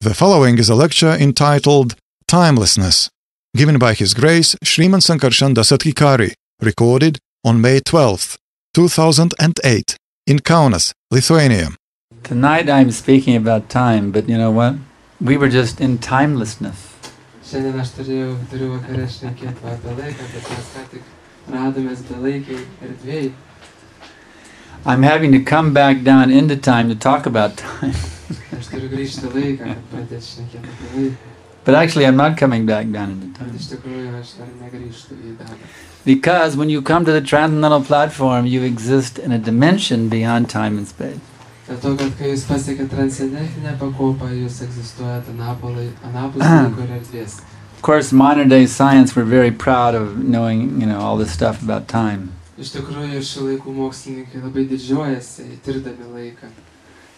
The following is a lecture entitled Timelessness, given by His Grace Sriman Sankarshan Das Adhikari, recorded on May 12th, 2008, in Kaunas, Lithuania. Tonight I'm speaking about time, but you know what? We were just in timelessness. Šiandien aš turiu vakare šnekėti apie laiką, bet mes ką tik radomės belaikiai erdvėj. I'm having to come back down into time to talk about time. Aš turiu grįžti laiką, kad pradėti šnekėti apie laiką. But actually I'm not coming back down into Bet time. iš tikrųjų aš dar negrįžtu į darbą. Because when you come to the transcendental platform, you exist in a dimension beyond time and space. Dėl to, kad kai jūs pasiekėte transcendentinę pakopą, jūs egzistuojate anapus laiko ir erdvės. Of course, modern day science, we're very proud of knowing, all this stuff about time. Iš tikrųjų, šių laikų mokslininkai labai didžiuojasi tirdami laiką.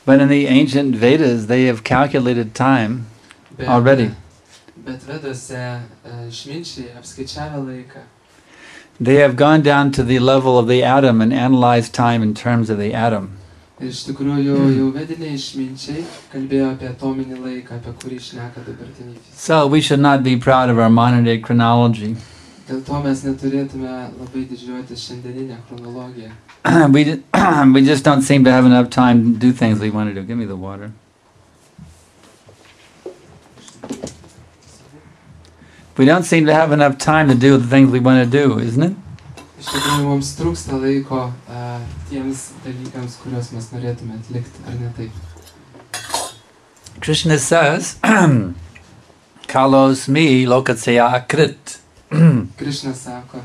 But in the ancient Vedas, they have calculated time already. Bet Vedose išminčiai apskaičiavę laiką. They have gone down to the level of the atom and analyzed time in terms of the atom. Ir iš tikrųjų jau vediniai išminčiai kalbėjo apie atominį laiką, apie kurį šneka dabartinį fiziką. So we should not be proud of our modern day chronology. Dėl to mes neturėtume labai didžiuotis šiandieninę chronologiją. We just don't seem to have enough time to do things we want to do. Give me the water. We don't seem to have enough time to do the things we want to do, isn't it? Iš tikrųjų mums trūksta laiko tiems dalykams, kuriuos mes norėtume atlikti, ar ne taip? Krishna says, Kalos mi lokatsaya akrit. Krishna sako,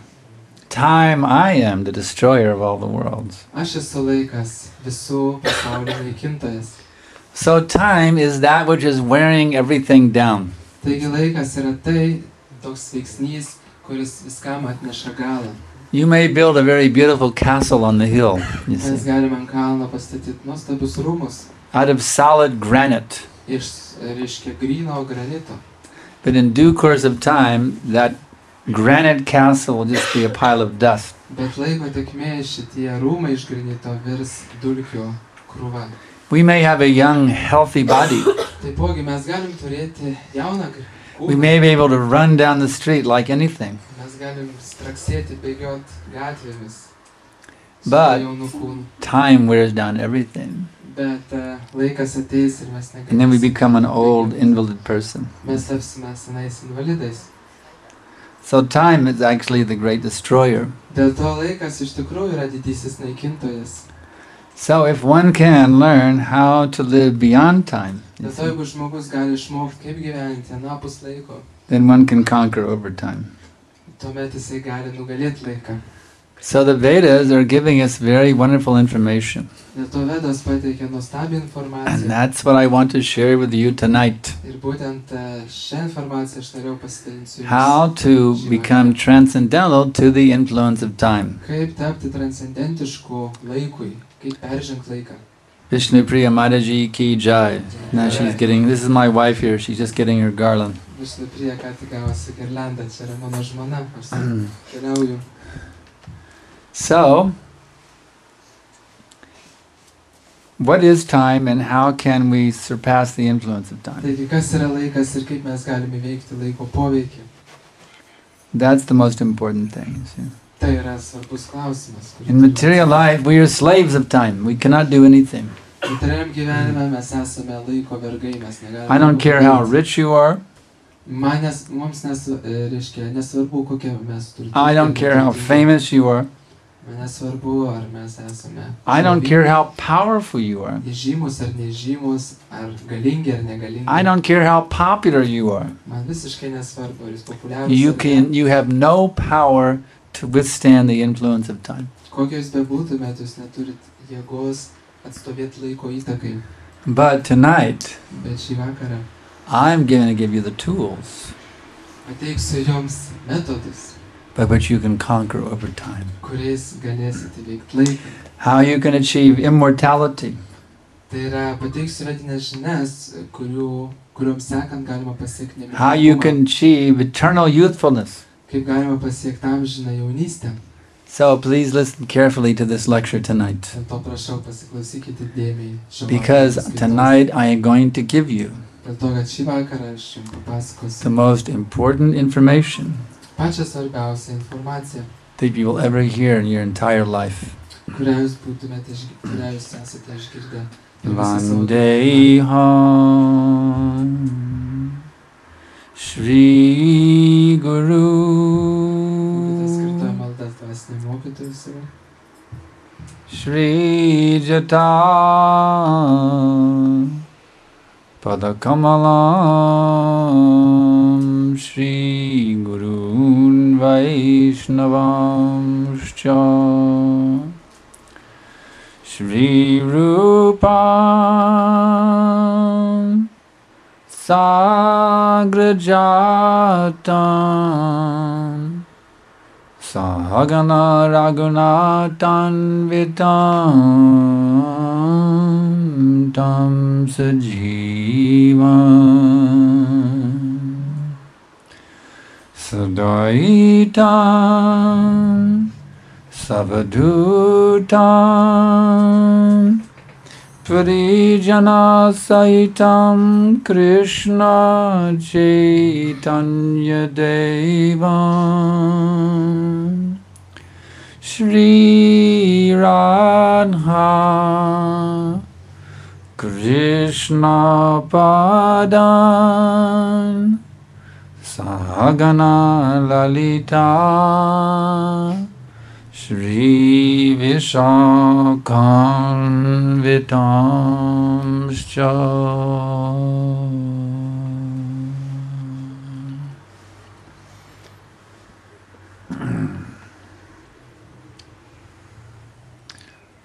Time I am the destroyer of all the worlds. aš esu laikas, visų pasaulio naikintojas. So time is that which is wearing everything down. Taigi laikas yra tai, toks veiksnys, kuris viskam atneša galą. You may build a very beautiful castle on the hill, you Mes see, galime ant kalno pastatyti nuostabius rūmus out of solid granite. iš, reiškia, gryno granito. But in due course of time, that granite castle will just be a pile of dust. Bet laiko tėkmėje šitie rūmai iš granito virs dulkių krūva. We may have a young, healthy body. Taipogi mes galim turėti jauną We kūną. may be able to run down the street like anything. Mes galim straksėti, bėgiot gatvėmis. Su But- jaunu kūnu. Time wears down everything. Bet laikas ateis ir mes And then we negalėsim. become an old, invalid person. Mes tapsime senais invalidais. So time is actually the great destroyer. Dėl to laikas iš tikrųjų yra didysis naikintojas. So if one can learn how to live beyond time, you Dėl to see, jeigu žmogus gali išmokti, kaip gyventi anapus laiko, then one can conquer over time. tuomet jisai gali nugalėti laiką. So the Vedas are giving us very wonderful information. Dėl to Vedos pateikia nuostabią And informaciją. that's what I want to share with you tonight. Ir būtent šią informaciją aš norėjau pasidalinti su jumis. How to become transcendental to the influence of time. Kaip tapti transcendentišku laikui, kaip peržengti laiką. Vishnu Priya Mataji ki jai. Now she's getting, this is my wife here, she's just getting her garland. Vishnu Priya ką tik gavosi girlandą, čia yra mano žmona, aš keliauju. So, what is time and how can we surpass the influence of time? Taigi, kas yra laikas ir kaip mes galime įveikti laiko poveikį? That's the most important thing. You see. Tai yra svarbus klausimas. In material life, we are slaves of time. We cannot do anything. Materialiam gyvenime mes esame laiko vergai, mes negalime. I don't care how rich you are. Mums reiškia, nesvarbu, kokie mes turime. I don't care how famous you are. Man nesvarbu, ar mes esame. I don't care how powerful you are. Žymus ar nežymus, ar galingi ar negalingi. I don't care how popular you are. Man visiškai nesvarbu, ar jis populiarus. You have no power to withstand the influence of time. Kokios bebūtumėt, jūs neturit jėgos atstovėti laiko įtakai. But tonight, Bet šį vakarą I'm going to give you the tools pateiksiu jums metodus, by which you can conquer over time. kuriais galėsite įveikti laiką. How you can achieve immortality. Tai yra, pateiksiu vedinės žinias, kuriuom sekant galima pasiekti How you nemirtingumą. can achieve eternal youthfulness. Kaip galima pasiekti amžiną jaunystę. So please listen carefully to this lecture tonight. Dėl to prašau pasiklausykite dėmiai. Because tonight I am going to give you Dėl to, kad šį vakarą aš jums the papasakosiu most important information pačią svarbiausią informaciją, that you will ever hear in your entire life. kurią jūs esate išgirdę. per visą savo gyvenimą. Vandeham Shri Guru. Būkite skirtoje maldą dvasiniam mokytojui savo. Shri Jata Padakamalam Shri Gurun Vaishnavam Shri Rupam Sagrajatam Sahagana Raghunatan Vitam Tam Sajivam Sadaitam Savadutam Parijana Saitam Krishna Chaitanya Devam Shri Radha Krishna Padan Sahagana Lalita Shri Vishakhan Vitamscha.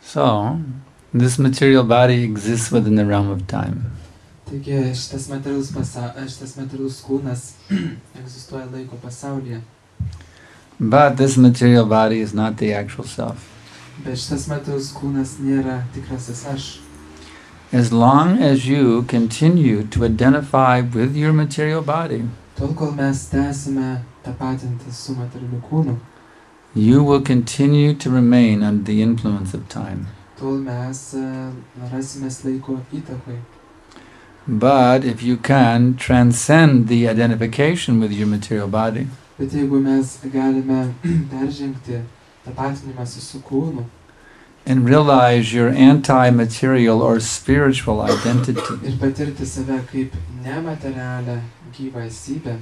So, this material body exists within the realm of time. Taigi šitas materialus kūnas egzistuoja laiko pasaulyje. But this material body is not the actual self. Bet šitas materialus kūnas nėra tikrasis aš. As long as you continue to identify with your material body, Tol kol mes tęsime tapatintis su materialiu kūnu, you will continue to remain under the influence of time. tol mes rasimės laiko įtakai. But if you can transcend the identification with your material body, Bet jeigu mes galime peržengti tapatinimąsi su kūnu and realize your anti-material or spiritual identity, ir patirti save kaip nematerialią gyvą esybę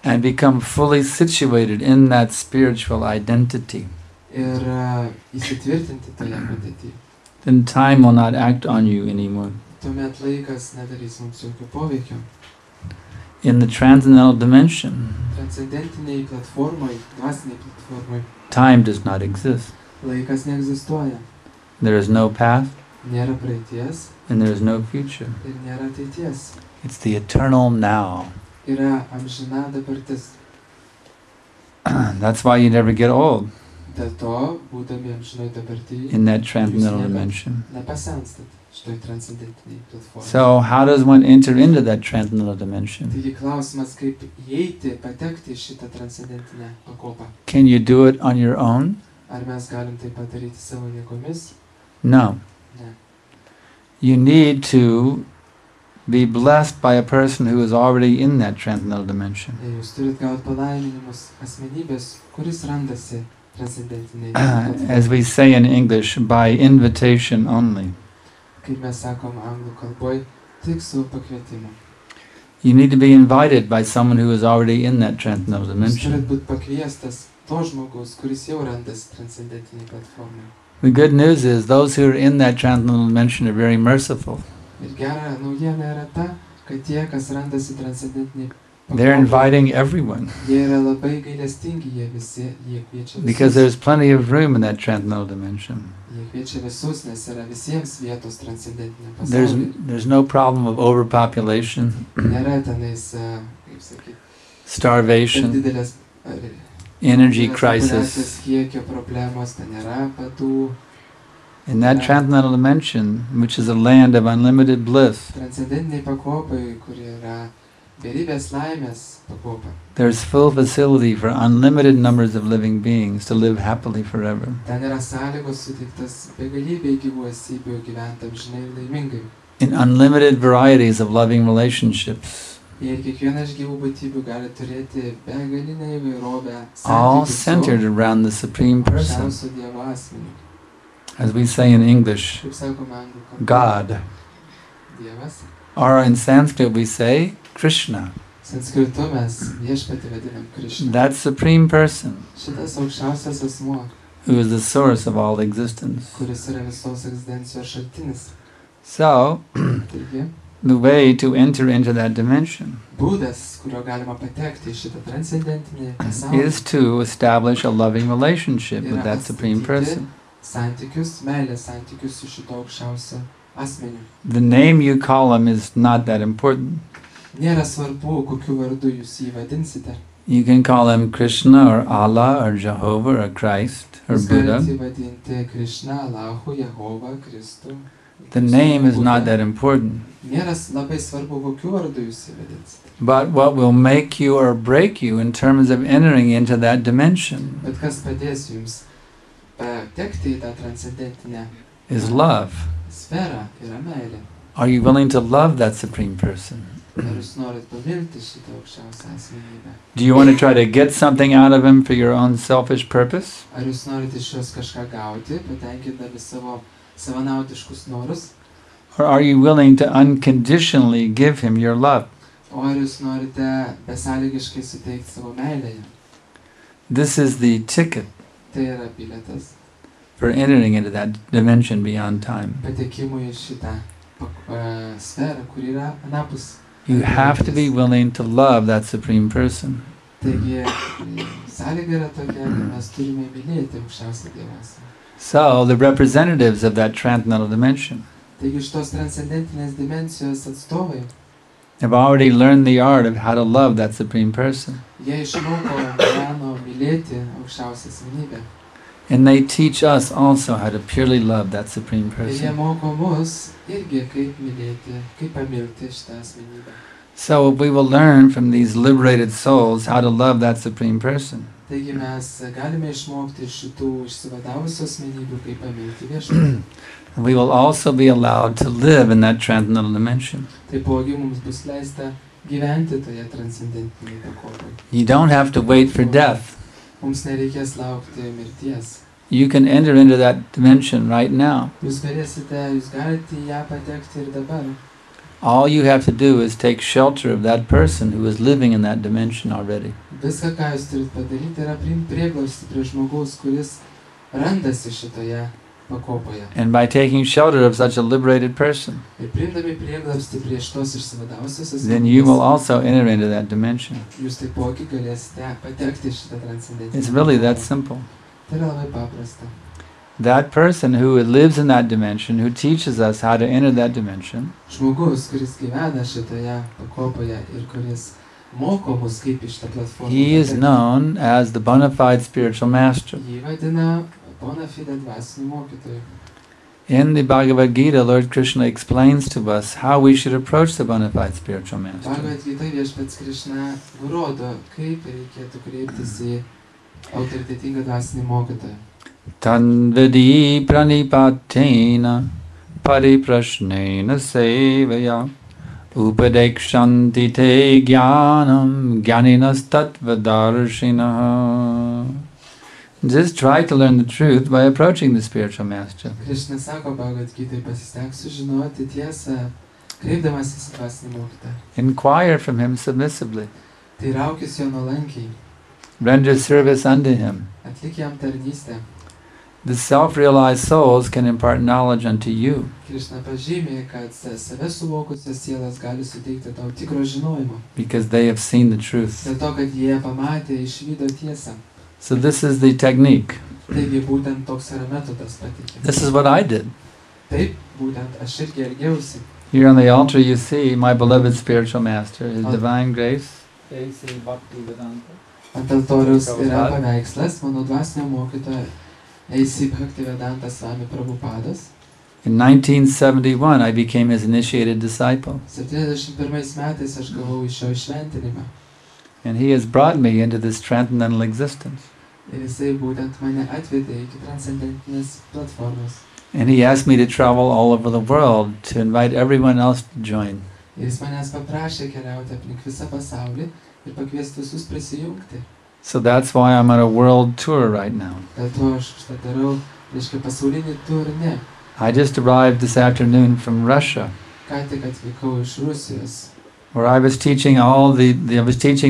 and become fully situated in that spiritual identity, ir įsitvirtinti toje padėtyje, then time will not act on you anymore. tuomet laikas nedarys mums jokio poveikio. In the transcendental dimension, Transcendentiniai platformai, dvasiniai platformai, time does not exist. laikas neegzistuoja. There is no past Nėra praeities and there is no future. ir nėra ateities. It's the eternal now. Yra amžina dabartis. That's why you never get old Dėl to, būdami amžinoj dabartyje, in that transcendental dimension. nepasenstat šitoj transcendentiniai platformai. So how does one enter into that transcendental dimension? Taigi klausimas, kaip įeiti, patekti į šitą transcendentinę pakopą. Can you do it on your own? Ar mes galim tai padaryti savo jėgomis? No. Ne. You need to be blessed by a person who is already in that transcendental dimension. Jūs turit gauti palaiminimus asmenybės, kuris randasi transcendentiniai platformai. As we say in English, by invitation only. Kaip mes sakom anglų kalboj, tik su pakvietimu. You need to be invited by someone who is already in that transcendental Jūs dimension. turit būti pakviestas to žmogaus, kuris jau randasi transcendentiniai platformai. The good news is those who are in that transcendental dimension are very merciful. Ir gera naujiena yra ta, kad tie, kas randasi transcendentiniai They're pakopoj, inviting everyone jie yra labai gailestingi, jie kviečia because visus. there's plenty of room in that transcendental dimension. Jie kviečia visus, nes yra visiems vietos transcendentiniam There's pasaulyje. no problem of overpopulation, Nėra tenais, kaip sakyt, per starvation, didelės energy didelės crisis. populiacijos kiekio problemos, ten nėra badų. In that transcendental dimension, which is a land of unlimited bliss, Transcendentiniai pakopai, kurie yra beribės laimės pakopa. there's full facility for unlimited numbers of living beings to live happily forever. Ten yra sąlygos suteiktas begalybei gyvų esybių gyventi amžinai ir laimingai. in unlimited varieties of loving relationships, Ir kiekviena iš gyvų būtybių gali turėti begalinę įvairovę all santykių centered su around the Supreme Person. aukščiausiu Dievo asmeniu. As we say in English, Kaip sakome anglų kalboje, God. Dievas. Or in Sanskrit we say Krishna. Sanskritu mes viešpatį vadinam Krishna. That Supreme Person Šitas aukščiausias asmuo, who is the source of all existence. kuris yra visos egzistencijos šaltinis. So, Taigi, the way to enter into that dimension būdas, kurio galima patekti į šitą transcendentinį pasaulį, is to establish a loving relationship with yra that Supreme Person. santykius, meilės santykius su šito aukščiausiu asmeniu. The name you call him is not that important. Nėra svarbu, kokiu vardu jūs jį vadinsite. You can call him Krishna or Allah or Jehovah or Christ or Jūs Buddha. galite vadinti Krishna, Allahu, Jehovą, Kristų. The name is not Buddha. that important. Nėra labai svarbu, kokiu vardu jūs jį vadinsite. But what will make you or break you in terms of entering into that dimension Bet kas padės jums patekti į tą transcendentinę is love. sferą, yra meilė. Are you willing to love that Supreme Person? Ar jūs norit pamilti šitą aukščiausią asmenybę? Do you want to try to get something out of him for your own selfish purpose? Ar jūs norit iš jos kažką gauti, patenkindami savo savanaudiškus norus? Or are you willing to unconditionally give him your love? O ar jūs norite besąlygiškai suteikti savo meilę jam? This is the ticket Tai yra bilietas for entering into that dimension beyond time. patekimui į šitą sferą, kur yra anapus. You have to be willing to love that Supreme Person. Taigi, sąlyga yra tokia, kad mes turime mylėti aukščiausią Dievą. So, the representatives of that transcendental dimension Taigi, šitos transcendentinės dimensijos atstovai, have already learned the art of how to love that Supreme Person. jie išmoko meno mylėti aukščiausią asmenybę. And they teach us also how to purely love that Supreme Ir jie Person. moko mus irgi kaip mylėti, kaip pamilti šitą asmenybę. So we will learn from these liberated souls how to love that Supreme Person. Taigi mes galime išmokti iš šitų išsivadavusių asmenybių, kaip pamilti viešpatį. And we will also be allowed to live in that transcendental dimension. Taipogi mums bus leista gyventi toje transcendentinėje pakopoje. You don't have to wait for death. Mums nereikės laukti mirties. You can enter into that dimension right now. Jūs galite į ją patekti ir dabar. All you have to do is take shelter of that person who is living in that dimension already. Viską, ką jūs turite padaryti, yra priimti prieglobstį prie žmogaus, kuris randasi šitoje pakopoje. And by taking shelter of such a liberated person, Ir priimdami prieglobstį prie šitos išsivadavusios then you will asmenybės, also enter into that dimension. jūs taipogi galėsite patekti į šitą transcendentinę. It's really that simple. Tai yra labai paprasta. That person who lives in that dimension, who teaches us how to enter that dimension, Žmogus, kuris gyvena šitoje pakopoje ir kuris moko mus kaip iš tą platformą. he is patekti. known as the bona fide spiritual master. Jį vadina bona fide dvasiniu mokytoju. In the Bhagavad Gita, Lord Krishna explains to us how we should approach the bona fide spiritual master. Bhagavad Gita viešpats Krishna nurodo, kaip reikėtų kreiptis į autoritetingą dvasinį mokytoją. Tanvidi pranipatena pariprashnena sevaya upadekshanti te jnanam jnaninas tattvadarshinaha. Just try to learn the truth by approaching the spiritual master. Krishna sako Bhagavad Gita, pasistengsiu žinoti tiesą, kreipdamasis į dvasinį mokytoją. Inquire from him submissively. Tai raukis jo nuolankiai, Render service unto him. atlik jam tarnystę. The self-realized souls can impart knowledge unto you. Krishna pažymė, kad save suvokusios sielas gali suteikti tau tikro žinojimo. Because they have seen the truth. Dėl to, kad jie pamatė, išvydo tiesą. So this is the technique. Taigi būtent toks yra metodas patikė. This is what I did. Taip, būtent aš irgi elgiausi. Here on the altar you see my beloved spiritual master, His Divine Grace, A.C. Bhaktivedanta. Ant altoriaus yra paveikslas mano dvasinio mokytojo A.C. Bhaktivedanta Swami Prabhupadas. In 1971 I became his initiated disciple. 71 metais aš gavau iš jo išventinimą. And he has brought me into this transcendental existence. Ir jisai būtent mane atvedė iki transcendentinės platformos. And he asked me to travel all over the world to invite everyone else to join. Ir jis manęs paprašė keliauti aplink visą pasaulį ir pakviesti visus prisijungti. So that's why I'm on a world tour right now. Dėl to aš šitą darau, reiškia, pasaulinį turnė. I just arrived this afternoon from Russia, Ką tik atvykau iš Rusijos, where I was teaching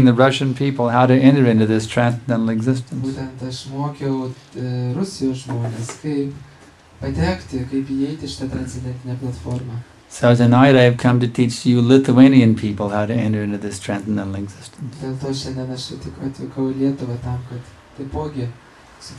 the Russian people how to enter into this transcendental existence. būtent aš mokiau Rusijos žmonės, kaip patekti, kaip įeiti šitą transcendentinę platformą. So tonight I have come to teach you Lithuanian people how to enter into this transcendental existence. Dėl to šiandien aš tik atvykau į Lietuvą tam, kad taipogi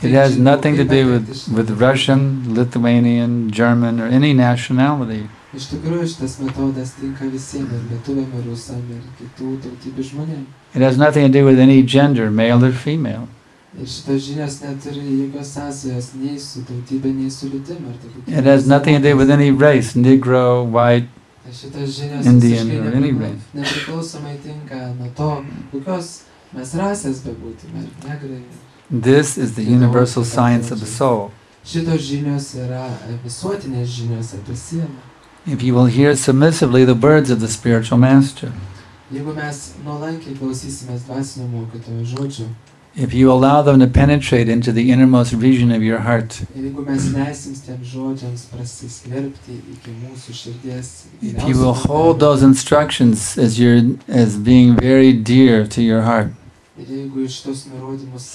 It has nothing to do with Russian, Lithuanian, German, or any nationality. Iš tikrųjų šitas metodas tinka visiems, ir lietuviam, ir rusam, ir kitų tautybių žmonėm. It has nothing to do with any gender, male or female. Ir šitos žinios neturi jokios sąsajos nei su tautybė, nei su lytim. It has nothing to do with any race, Negro, white, Šitos žinios Indian, visiškai or any race. nepriklausomai tinka nuo to, kokios mes rasės bebūtume, ar negrai. This is the universal science of the soul. Šitos žinios yra visuotinės žinios apie sielą. If you will hear submissively the words of the spiritual master, Jeigu mes nuolankiai klausysimės dvasinio mokytojo žodžių, if you allow them to penetrate into the innermost region of your heart, ir jeigu mes leisim tiems žodžiams prasiskverbti iki mūsų širdies, if you will hold those instructions as being very dear to your heart, ir jeigu šitos nurodymus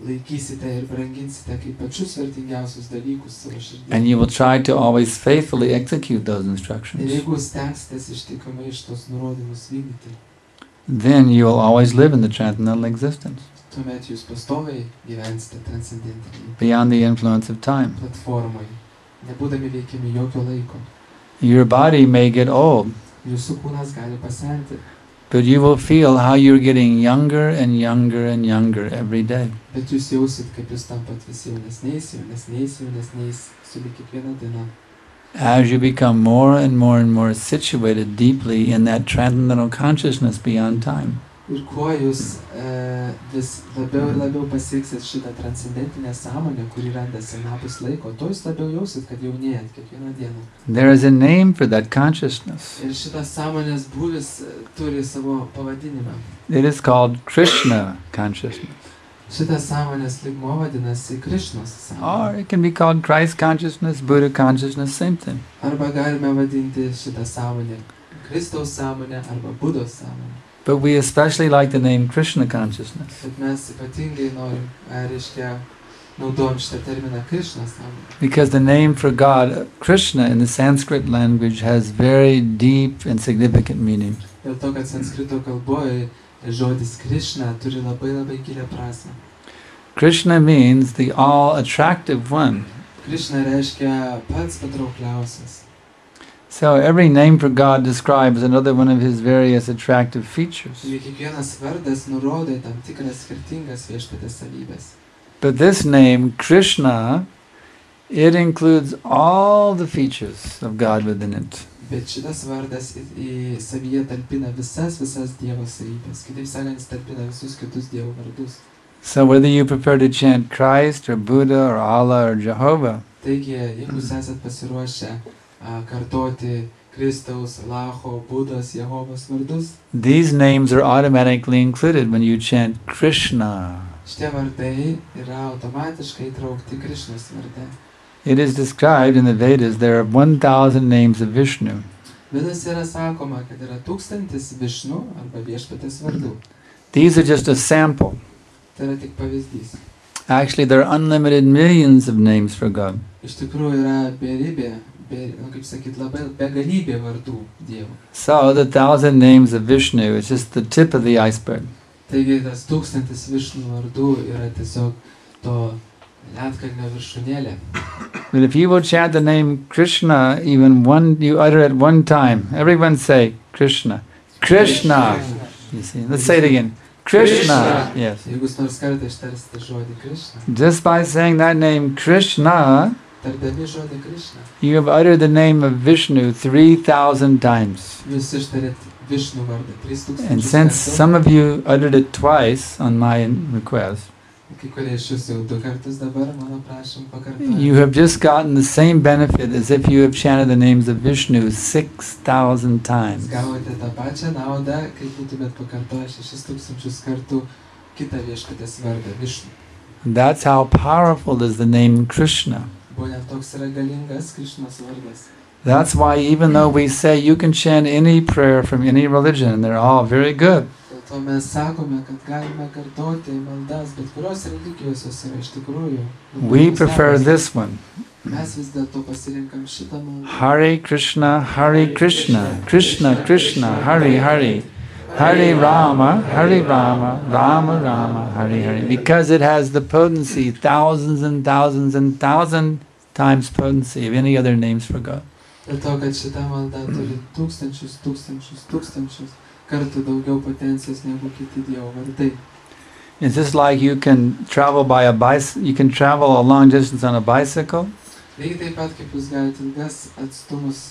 laikysite ir branginsite kaip pačius vertingiausius dalykus savo širdyje, and you will try to always faithfully execute those ir instructions, jeigu stengsitės ištikimai šitos nurodymus vykdyti, then you will always live in the transcendental existence, tuomet jūs pastoviai gyvensite transcendentinėje beyond the influence of time. platformoje, nebūdami veikiami jokio laiko. Your body may get old, Jūsų kūnas gali pasenti, but you will feel how you're getting younger and younger and younger every day. bet jūs jausit, kaip jūs tampat vis jaunesniais su lyg kiekviena diena. As you become more and more situated deeply in that transcendental consciousness beyond time. Ir kuo jūs vis labiau ir labiau pasieksit šitą transcendentinę sąmonę, kuri randasi anapus laiko, to jūs labiau jausit, kad jaunėjat kiekvieną dieną. There is a name for that consciousness. Ir šitas sąmonės būvis turi savo pavadinimą. It is called Krishna consciousness. Šitas sąmonės lygmuo vadinasi Krišnos Or sąmonė. it can be called Christ consciousness, Buddha consciousness, same thing. Arba galime vadinti šitą sąmonę Kristaus sąmonę arba Budos sąmonę. But we especially like the name Krishna consciousness Bet mes ypatingai norim, reiškia, naudojam šitą terminą Krišnos sąmonė. because the name for God, Krishna, in the Sanskrit language has very deep and significant meaning. Dėl to, kad sanskrito kalboje žodis Krišna turi labai gilią prasmę. Krishna means the all-attractive one. Krišna reiškia pats patraukliausias. So every name for God describes another one of his various attractive features. Ir kiekvienas vardas nurodo tam tikras skirtingas viešpatės savybės. But this name, Krishna, it includes all the features of God within it. Bet šitas vardas į savyje talpina visas Dievo savybės. Kitaip sakant, jis talpina visus kitus Dievo vardus. So whether you prefer to chant Christ or Buddha or Allah or Jehovah, Taigi, jeigu jūs esat pasiruošę kartoti Kristaus, Allaho, Budos, Jehovos vardus, these names are automatically included when you chant Krishna. šitie vardai yra automatiškai įtraukti Krišnos varde. It is described in the Vedas there are 1,000 names of Vishnu. Vedas yra sakoma, kad yra 1000 Višnu arba viešpatės vardų. These are just a sample. Tai yra tik pavyzdys. Actually, there are unlimited millions of names for God. Iš tikrųjų yra beribė, kaip sakyt, labai begalybė vardų Dievo. So the 1,000 names of Vishnu is just the tip of the iceberg. Taigi tas 1000 Višnu vardų yra tiesiog to ledkalnio viršūnėlė. But if you will chant the name Krishna, you utter it one time. Everyone say Krishna. Krishna. You see, let's say it again. Krishna. Yes. Jeigu jūs nors kartą ištarsite žodį Krishna, Just by saying that name Krishna, tardami žodį Krishna, you have uttered the name of Vishnu 3,000 times. jūs ištarėt Višnu vardą 3000 And since kartų. some of you uttered it twice on my request, Kai kurie iš jūsų jau 2 kartus dabar, mano prašom pakartoti. You have just gotten the same benefit as if you have chanted the names of Vishnu 6,000 times. Gavote tą pačią naudą, kai būtumėt pakartoję 6000 kartų kitą viešpatės vardą Višnu. That's how powerful is the name Krishna. Būtent toks yra galingas Krišnos vardas. That's why even though we say you can chant any prayer from any religion, and they're all very good, Dėl to mes sakome, kad galime kartoti maldas, bet kurios religijos jos yra iš tikrųjų. we prefer this one. Mes vis dėlto pasirinkam šitą maldą. Hare Krishna, Krishna Krishna, Hare Hare, Hare Rama, Rama Rama, Hare Hare. Because it has the potency, thousands and thousands and thousand times potency of any other names for God. Dėl to, kad šita malda turi tūkstančius kartų daugiau potencijos negu kiti Dievo vardai. It's just like you can travel by a you can travel a long distance on a bicycle, Lygiai taip pat, kaip jūs galite ilgas atstumus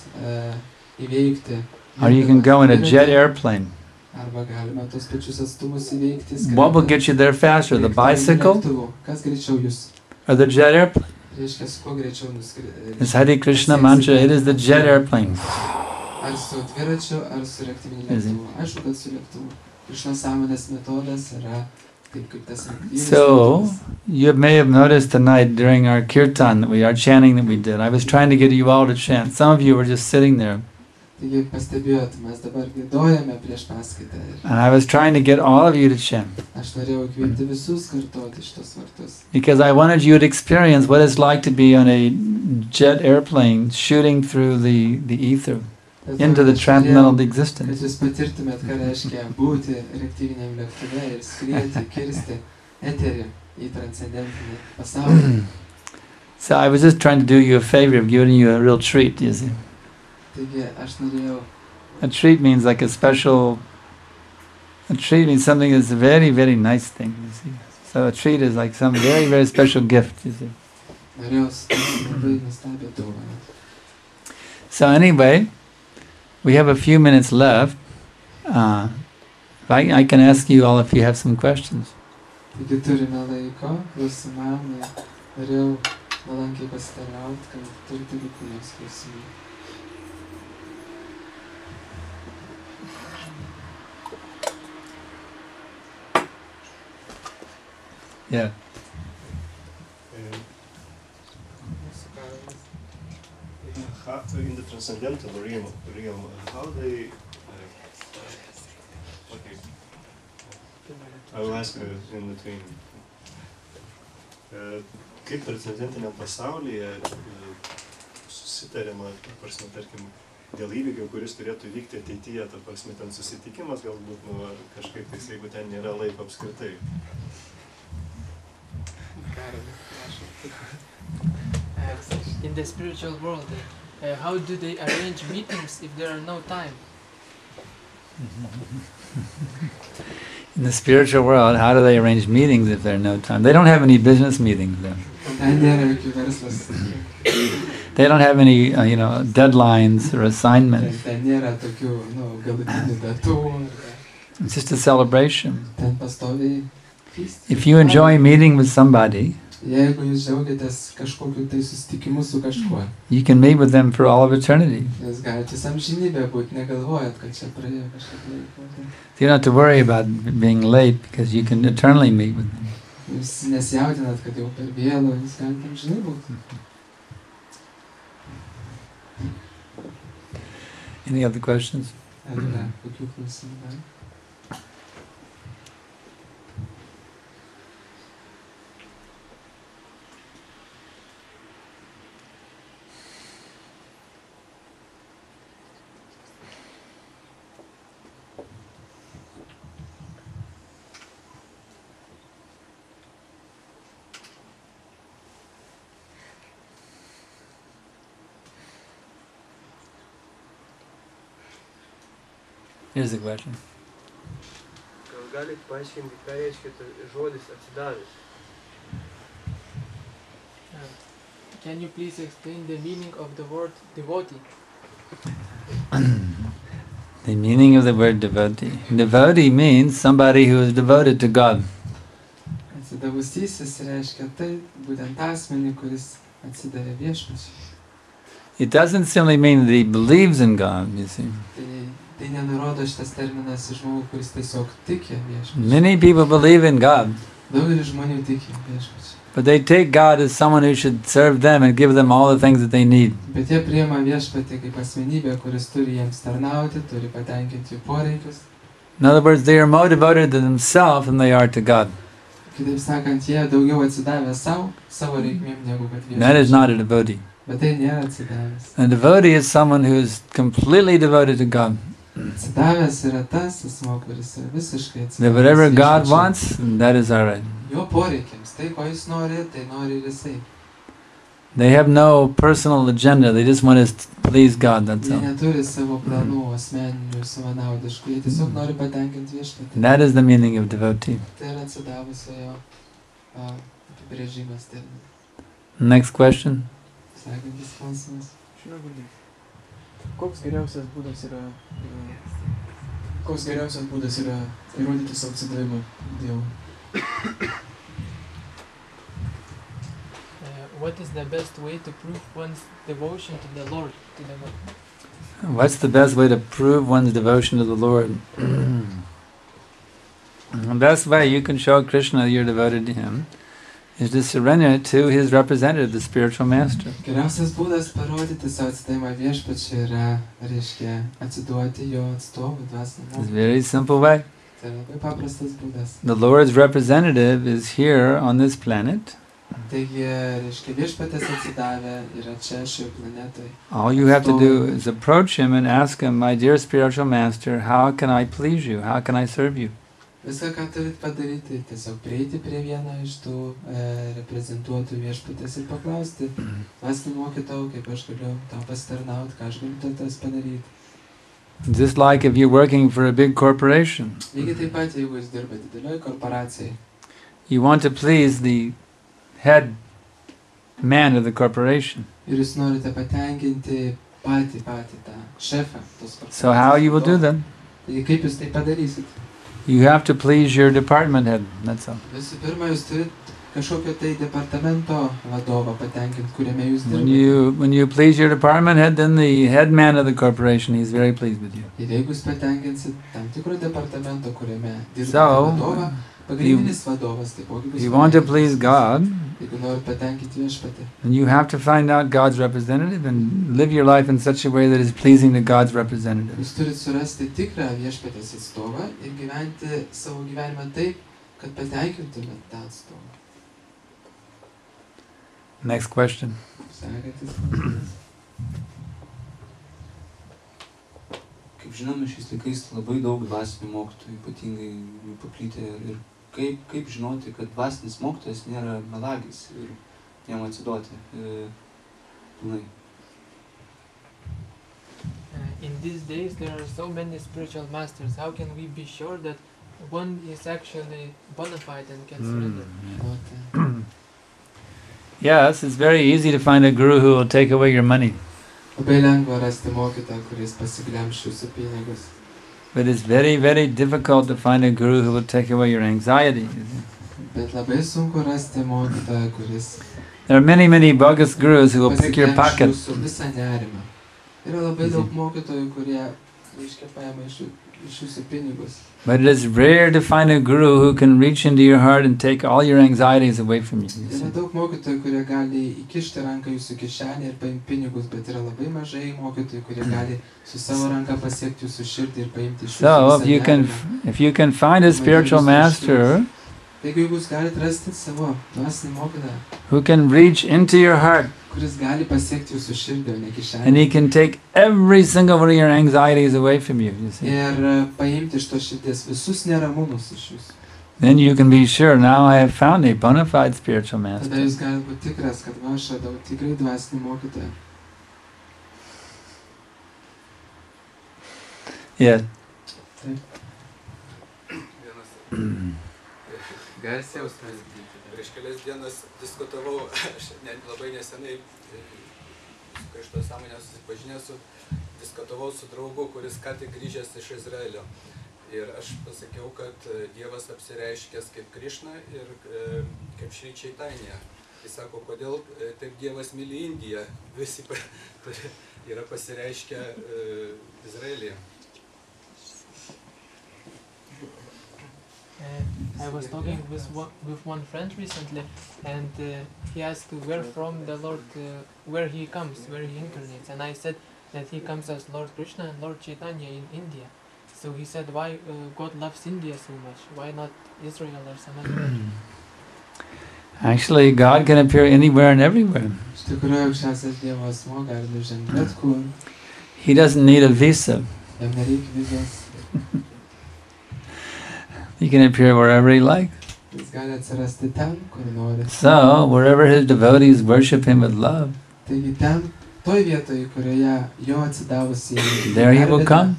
įveikti. or you can go in a jet airplane. Arba galima tos pačius atstumus įveikti. What will get you there faster, the bicycle Kas greičiau jūs? or the jet airplane? Reiškia, su kuo greičiau It's Hare Krishna mantra, it is the jet airplane. Ar su dviračiu, ar su reaktyviniu lėktuvu. Aišku, kad su lėktuvu. Krišnos sąmonės metodas yra taip kaip tas reaktyvinis So, metodas. you may have noticed tonight during our kirtan, our chanting that we did, I was trying to get you all to chant. Some of you were just sitting there. Taigi pastebėjot, mes dabar giedojame prieš paskaitą. And I was trying to get all of you to chant. Aš norėjau kvieti visus kartoti šitos vartus. Because I wanted you to experience what it's like to be on a jet airplane shooting through the ether into the transcendental Kad existence. jūs patirtumėt, ką reiškia būti reaktyviniam lėktuve ir skrieti, kirsti eterį į transcendentinį pasaulį. So I was just trying to do you a favor of giving you a real treat, you see. Taigi aš norėjau, A treat means like a treat means something that's a very, very nice thing, you see. So a treat is like some very, very special gift, you see. labai nuostabią dovaną. So anyway, we have a few minutes left. I can ask you all if you have some questions. Taigi turime laiko, klausimam, norėjau valankiai pasitarnauti, kad turite kokių nors klausimų. Yeah. In the transcendental realm, how they... okay. I will ask in between. Kaip transcendentiniam pasaulyje susitariama, tarkim, dėl įvykio, kuris turėtų vykti ateityje, ten susitikimas galbūt, kažkaip tais, jeigu ten nėra laiko apskritai. In the spiritual world, how do they arrange meetings if there are no time? In the spiritual world, how do they arrange meetings if there are no time? They don't have any business meetings there. They don't have any, deadlines or assignments. It's just a celebration. If you enjoy meeting with somebody, Jeigu jūs džiaugiatės kažkokiu tai susitikimu su kažkuo, you can meet with them for all of eternity. jūs galite visam žinybę būti, negalvojat, kad čia praėjo kažkiek laiko. You don't have to worry about being late because you can eternally meet with them. Jūs nesijaudinat, kad jau per vėlu, jūs galite amžinai būti. Any other questions? Ar yra kokių klausimų? Here's the question. Gal galit paaiškinti, ką reiškia žodis atsidavęs? Can you please explain the meaning of the word devotee? The meaning of the word devotee. Devotee means somebody who is devoted to God. Atsidavus klausysis, reiškia tai, būtent asmenį, kuris atsidavė viešpačiui. It doesn't simply mean that he believes in God, you see. Tai nenurodo šitas terminas žmogų, kuris tiesiog tiki viešpačiui. Many people believe in God, Daugelis žmonių tiki viešpačiui. but they take God as someone who should serve them and give them all the things that they need. Bet jie priima viešpatį kaip asmenybę, kuris turi jiems tarnauti, turi patenkinti jų poreikius. In other words, they are more devoted to themselves than they are to God. Kitaip sakant, jie daugiau atsidavę savo reikmėm negu kad viešpačiui. That is not a devotee. Bet tai nėra atsidavęs. A devotee is someone who is completely devoted to God. Atsidavęs yra tas asmo, kuris yra visiškai That atsidavęs whatever God viešpačiui. wants, that is all right. Jo poreikiams, tai ko jis nori, tai nori ir jisai. They have no personal agenda. They just want to please God, that's Jie all. neturi savo planų asmeninių, savanaudiškų, jie tiesiog nori patenkinti viešpatį. That is the meaning of devotee. Tai yra atsidavusio jo apibrėžimas terminas. Next question. Sekantis klausimas. Koks geriausias būdas yra įrodyti savo atsidavimą Dievui? What is the best way to prove one's devotion to the Lord? To the Lord? What's the best way to prove one's devotion to the Lord? The best way you can show Krishna you're devoted to him is to surrender to his representative, the spiritual master. Geriausias būdas parodyti savo atsidavimą viešpačiui yra, reiškia, atsiduoti jo atstovui dvasiniam It's a mokymui. very simple way. Tai yra labai paprastas būdas. The Lord's representative is here on this planet. Taigi, reiškia, viešpatės atsidavę yra čia šioje planetoje. All you have to do is approach him and ask him, my dear spiritual master, how can I please you? How can I serve you? Viską, ką turit padaryti, tiesiog prieiti prie vieno iš tų reprezentuotų viešpatės ir paklausti, dvasinį mokytojau, kaip aš galiu tau pasitarnauti, ką aš galiu tas padaryti. Just like if you're working for a big corporation. Lygiai taip pat, jeigu jūs dirbate didelioje korporacijai, You want to please the head man of the corporation. ir jūs norite patenkinti patį tą šefą tos korporacijos. So how you will do that? Taigi kaip jūs tai padarysit? You have to please your department head, that's all. Visų pirma, jūs turit kažkokio tai departamento vadovą patenkinti, kuriame jūs When dirbate. you please your department head, then the head man of the corporation, he's very pleased with you. Ir jeigu jūs patenkinsit tam tikro departamento, kuriame dirbate So, vadovą, pagrindinis vadovas taipogi bus You want to patenkintas. please God, Jeigu nori patenkinti viešpatį, and you have to find out God's representative and live your life in such a way that is pleasing to God's representative. jūs turit surasti tikrą viešpatės atstovą ir gyventi savo gyvenimą taip, kad patenkintumėt tą atstovą. Next question. Sekantis klausimas. Kaip žinome, šiais laikais labai daug dvasinių mokytojų, ypatingai jų paplitę. Ir kaip žinoti, kad dvasinis mokytojas nėra melagis ir jam atsiduoti pilnai. In these days there are so many spiritual masters. How can we be sure that one is actually bona fide and can surrender? Yes, it's very easy to find a guru who will take away your money. Labai lengva rasti mokytoją, kuris pasiglemš jūsų pinigus. But it's very, very difficult to find a guru who will take away your anxiety. Bet labai sunku rasti mokytoją, kuris There are many, many bogus gurus who will pick your pasiglemš pocket. jūsų visą nerimą. Yra labai daug mokytojų, kurie, reiškia, paima iš jūsų pinigus. But it is rare to find a guru who can reach into your heart and take all your anxieties away from you. Yra daug mokytojų, kurie gali įkišti ranką jūsų kišenį ir paimti pinigus, bet yra labai mažai mokytojų, kurie gali su savo ranka pasiekti jūsų širdį ir paimti iš jūsų So visą nerimą. if you can find a spiritual master Jeigu jūs galite rasti savo dvasinį mokytoją, who can reach into your heart kuris gali pasiekti jūsų širdį, o ne kišenį, and he can take every single one of your anxieties away from you, you see, ir paimti iš to širdies visus neramumus iš jūsų, then you can be sure now I have found a bona fide spiritual tada master. jūs galite būti tikras, kad va, aš radau tikrai dvasinį mokytoją. Yeah. Prieš kelias dienas diskutavau, aš labai nesenai, kai iš to sąmonės susipažinęs, diskutavau su draugu, kuris ką tik grįžęs iš Izraelio. Ir aš pasakiau, kad Dievas apsireiškęs kaip Krishna ir kaip Šri Čaitanija. Jis sako, kodėl taip Dievas myli Indiją, visi yra pasireiškę Izraelyje. I was talking with one friend recently, and he asked where from the Lord, where he comes, where he incarnates, and I said that he comes as Lord Krishna and Lord Chaitanya in India. So he said, why God loves India so much? Why not Israel or some other country? Actually, God can appear anywhere and everywhere. He doesn't need a visa. He can appear wherever he likes. So, wherever his devotees worship him with love, there he will come.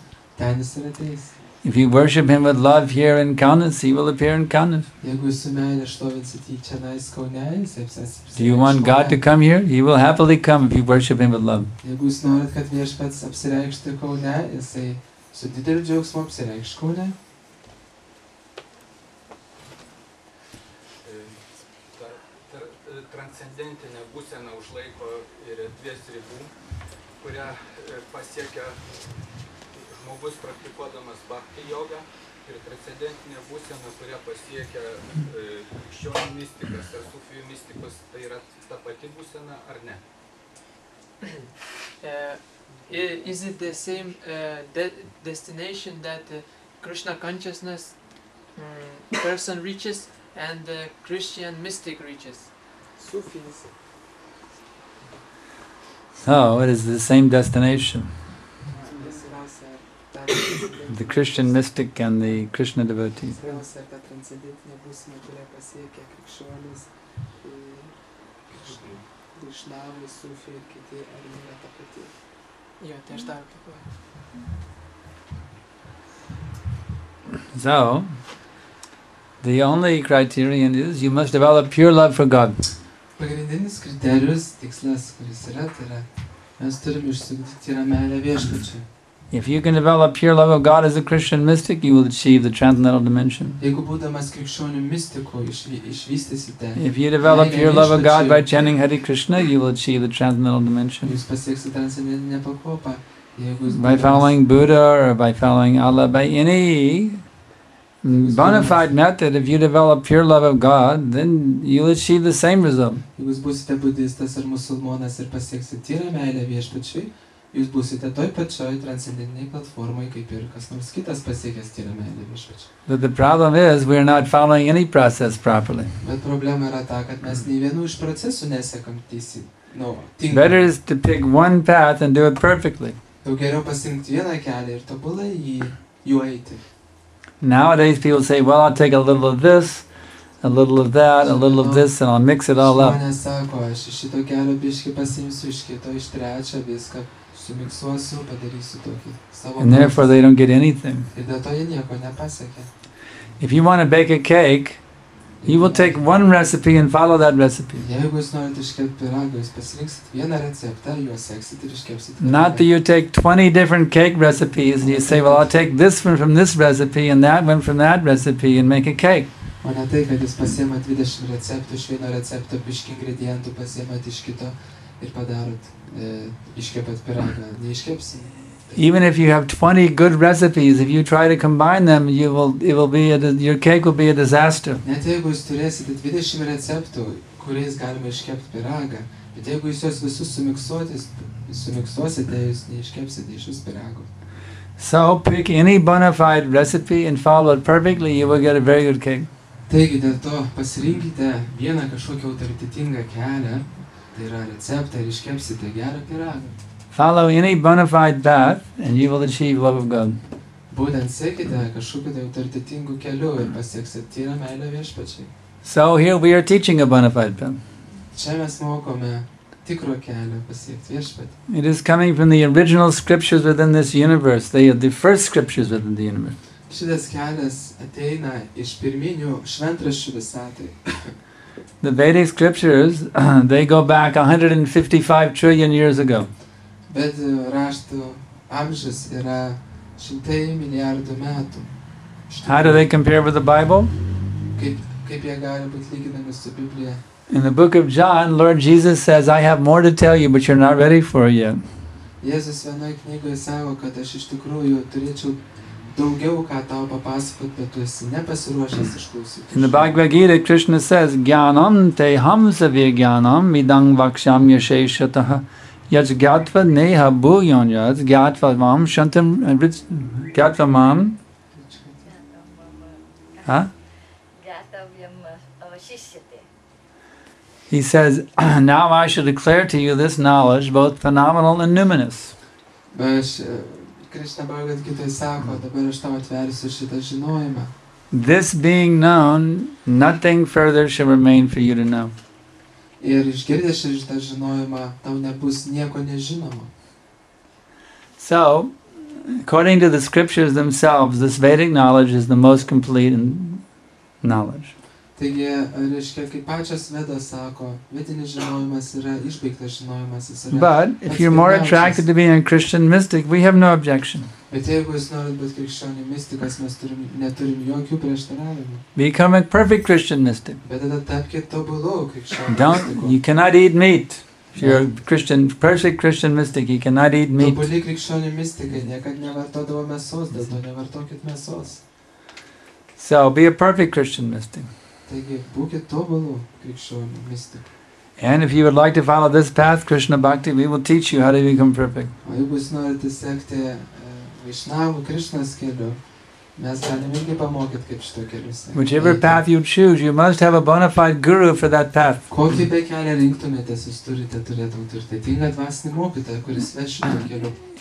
If you worship him with love here in Kaunas, he will appear in Kaunas. Do you want God to come here? He will happily come if you worship him with love. Transcendentinė būsena už laiko ir erdvės ribų, kurią pasiekia žmogus praktikuodamas bhakti jogą, ir transcendentinė būsena, kurią pasiekia krikščionių mistikas ar sufijų mistikas, tai yra ta pati būsena ar ne? Is it the same destination that Krishna consciousness person reaches and the Christian mystic reaches? Sufis. So, it is the same destination. The Christian mystic and the Krishna devotee. So, the only criterion is you must develop pure love for God. Pagrindinis kriterijus, tikslas, kuris yra, tai yra, mes turime išsiugdyti yra meilę viešpačiui. If you can develop pure love of God as a Christian mystic, you will achieve the transcendental dimension. Jeigu būdamas krikščionių mystiku išvystysite If you develop pure love of God by chanting Hare Krishna, you will achieve the transcendental dimension. Jūs pasieksite transcendentinę pakopą. By following Buddha or by following Allah, by any bona fide method, if you develop pure love of God, then you'll achieve the same result. Jeigu jūs būsite budistas ar musulmonas ir pasieksite tyrą meilę viešpačiui, jūs būsite toj pačioj transcendentiniai platformai, kaip ir kas nors kitas pasiekęs tyrą meilę viešpačiui. But the problem is we're not following any process properly. Bet problema yra ta, kad mes nei vienų iš procesų nesekam tinkamai. Better is to pick one path and do it perfectly. Daug geriau pasirinkti vieną kelią ir tobulai juo eiti. Nowadays people say, well, I'll take a little of this, a little of that, a little of this, and I'll mix it all up. Žmonės sako, aš iš šito kelio biškį pasiimsiu, iš kito, iš trečio, viską sumiksuosiu, padarysiu tokį savo. And therefore they don't get anything. Ir dėl to jie nieko nepasiekia. If you want to bake a cake, you will take one recipe and follow that recipe. Jeigu jūs norite iškepti pyragą, jūs pasirinksit vieną receptą, juos seksit ir iškepsit. Not that you take 20 different cake recipes and you say, well, I'll take this one from this recipe and that one from that recipe and make a cake. O ne tai, kad jūs pasiemat 20 receptų, iš vieno recepto biškį ingredientų pasiemat iš kito ir padarot, iškepat pyragą. Neiškepsi. Even if you have 20 good recipes, if you try to combine them, your cake will be a disaster. Net jeigu jūs turėsite 20 receptų, kuriais galima iškepti pyragą, bet jeigu jūs juos visus sumiksuosite, jūs neiškepsite iš vis pyrago. So pick any bona fide recipe and follow it perfectly, you will get a very good cake. Taigi dėl to pasirinkite vieną kažkokią autoritetingą kelią, tai yra receptą ir iškepsite gerą pyragą. Follow any bona fide path and you will achieve love of God. Būtent sekite kažkokiu tai autoritetingu keliu ir pasieksite tyrą meilę viešpačiai. So here we are teaching a bona fide path. Čia mes mokome tikro kelio pasiekti viešpatį. It is coming from the original scriptures within this universe. They are the first scriptures within the universe. Šitas kelias ateina iš pirminių šventraščių visatai. The Vedic scriptures, they go back 155 trillion years ago. Bet raštų amžius yra šimtai milijardų metų. How do they compare with the Bible? Kaip jie gali būti lyginami su Biblija? In the book of John, Lord Jesus says, I have more to tell you, but you're not ready for it yet. Jėzus vienoje knygoje sako, kad aš iš tikrųjų turėčiau daugiau ką tau papasakot, bet tu esi nepasiruošęs išklausyti. In the Bhagavad Gita, Krishna says, Jnanam te hamsa vijnanam idang vaksham yasheshataha yats gyatva neha bhuyon yats gyatva mam shantam gyatva mam. Huh? He says, now I shall declare to you this knowledge, both phenomenal and numinous. This being known, nothing further shall remain for you to know. So, according to the scriptures themselves, this Vedic knowledge is the most complete knowledge. But if you're more attracted to being a Christian mystic, we have no objection. Become a perfect Christian mystic. You cannot eat meat. If you're a perfect Christian mystic, you cannot eat meat. So be a perfect Christian mystic. And if you would like to follow this path, Krishna Bhakti, we will teach you how to become perfect. Whichever path you choose, you must have a bona fide guru for that path.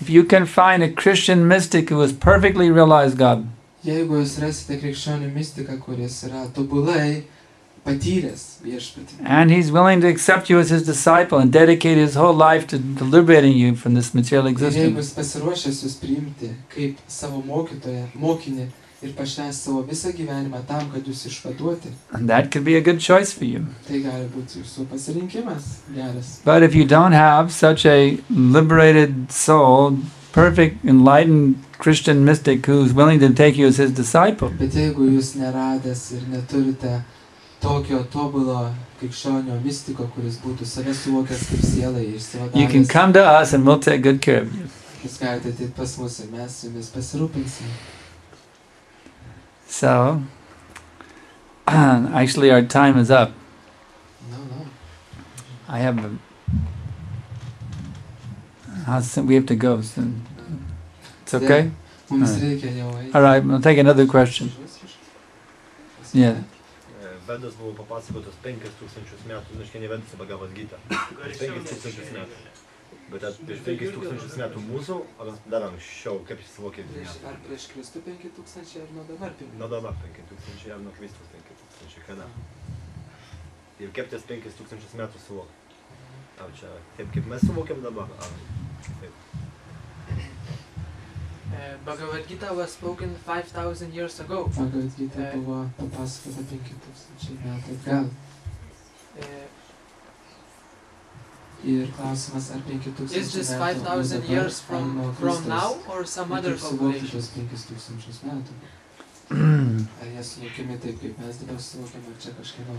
If you can find a Christian mystic who has perfectly realized God, Jeigu jūs rasite krikščionių mistiką, kuris yra tobulai patyręs viešpatį. And he's willing to accept you as his disciple and dedicate his whole life to liberating you from this material existence. Jeigu jis pasiruošęs jūs priimti kaip savo mokytoją, mokinį ir pašvęsti savo visą gyvenimą tam, kad jūs išvaduoti. And that could be a good choice for you. Tai gali būti jūsų pasirinkimas geras. But if you don't have such a liberated soul, perfect, enlightened Christian mystic who's willing to take you as his disciple, Bet jeigu jūs neradęs ir neturite tokio tobulo krikščionio mistiko, kuris būtų save suvokęs kaip sielą išsivadavęs, you can come to us and we'll take good care of you. Jūs galite ateiti pas mus ir mes jumis pasirūpinsime. So, actually our time is up. No. I have we have to go soon. It's okay? All right, we'll take another question. Yeah. Vedas buvo papasakotas 5000 metų, ne Vedas, bet Bhagavad Gita. 5000 metų. Bet prieš 5000 metų mūsų, ar dar anksčiau, kaip jis suvokė? Ar prieš Kristų 5000 ar nuo dabar 5000? Nuo dabar 5000 ar nuo Kristus 5000, kada? Ir kaip tas 5000 metų suvokė? Ar čia taip kaip mes suvokėm dabar? Taip. Bhagavad Gita was spoken 5,000 years ago. Bhagavad Gita buvo papasakota 5000 metų atgal. Ir klausimas, ar 5000 metų Is this 5,000 years from now or some other population? 5000 metų. Ar jie suvokiami taip, kaip mes dabar suvokiam, ar čia kažkieno?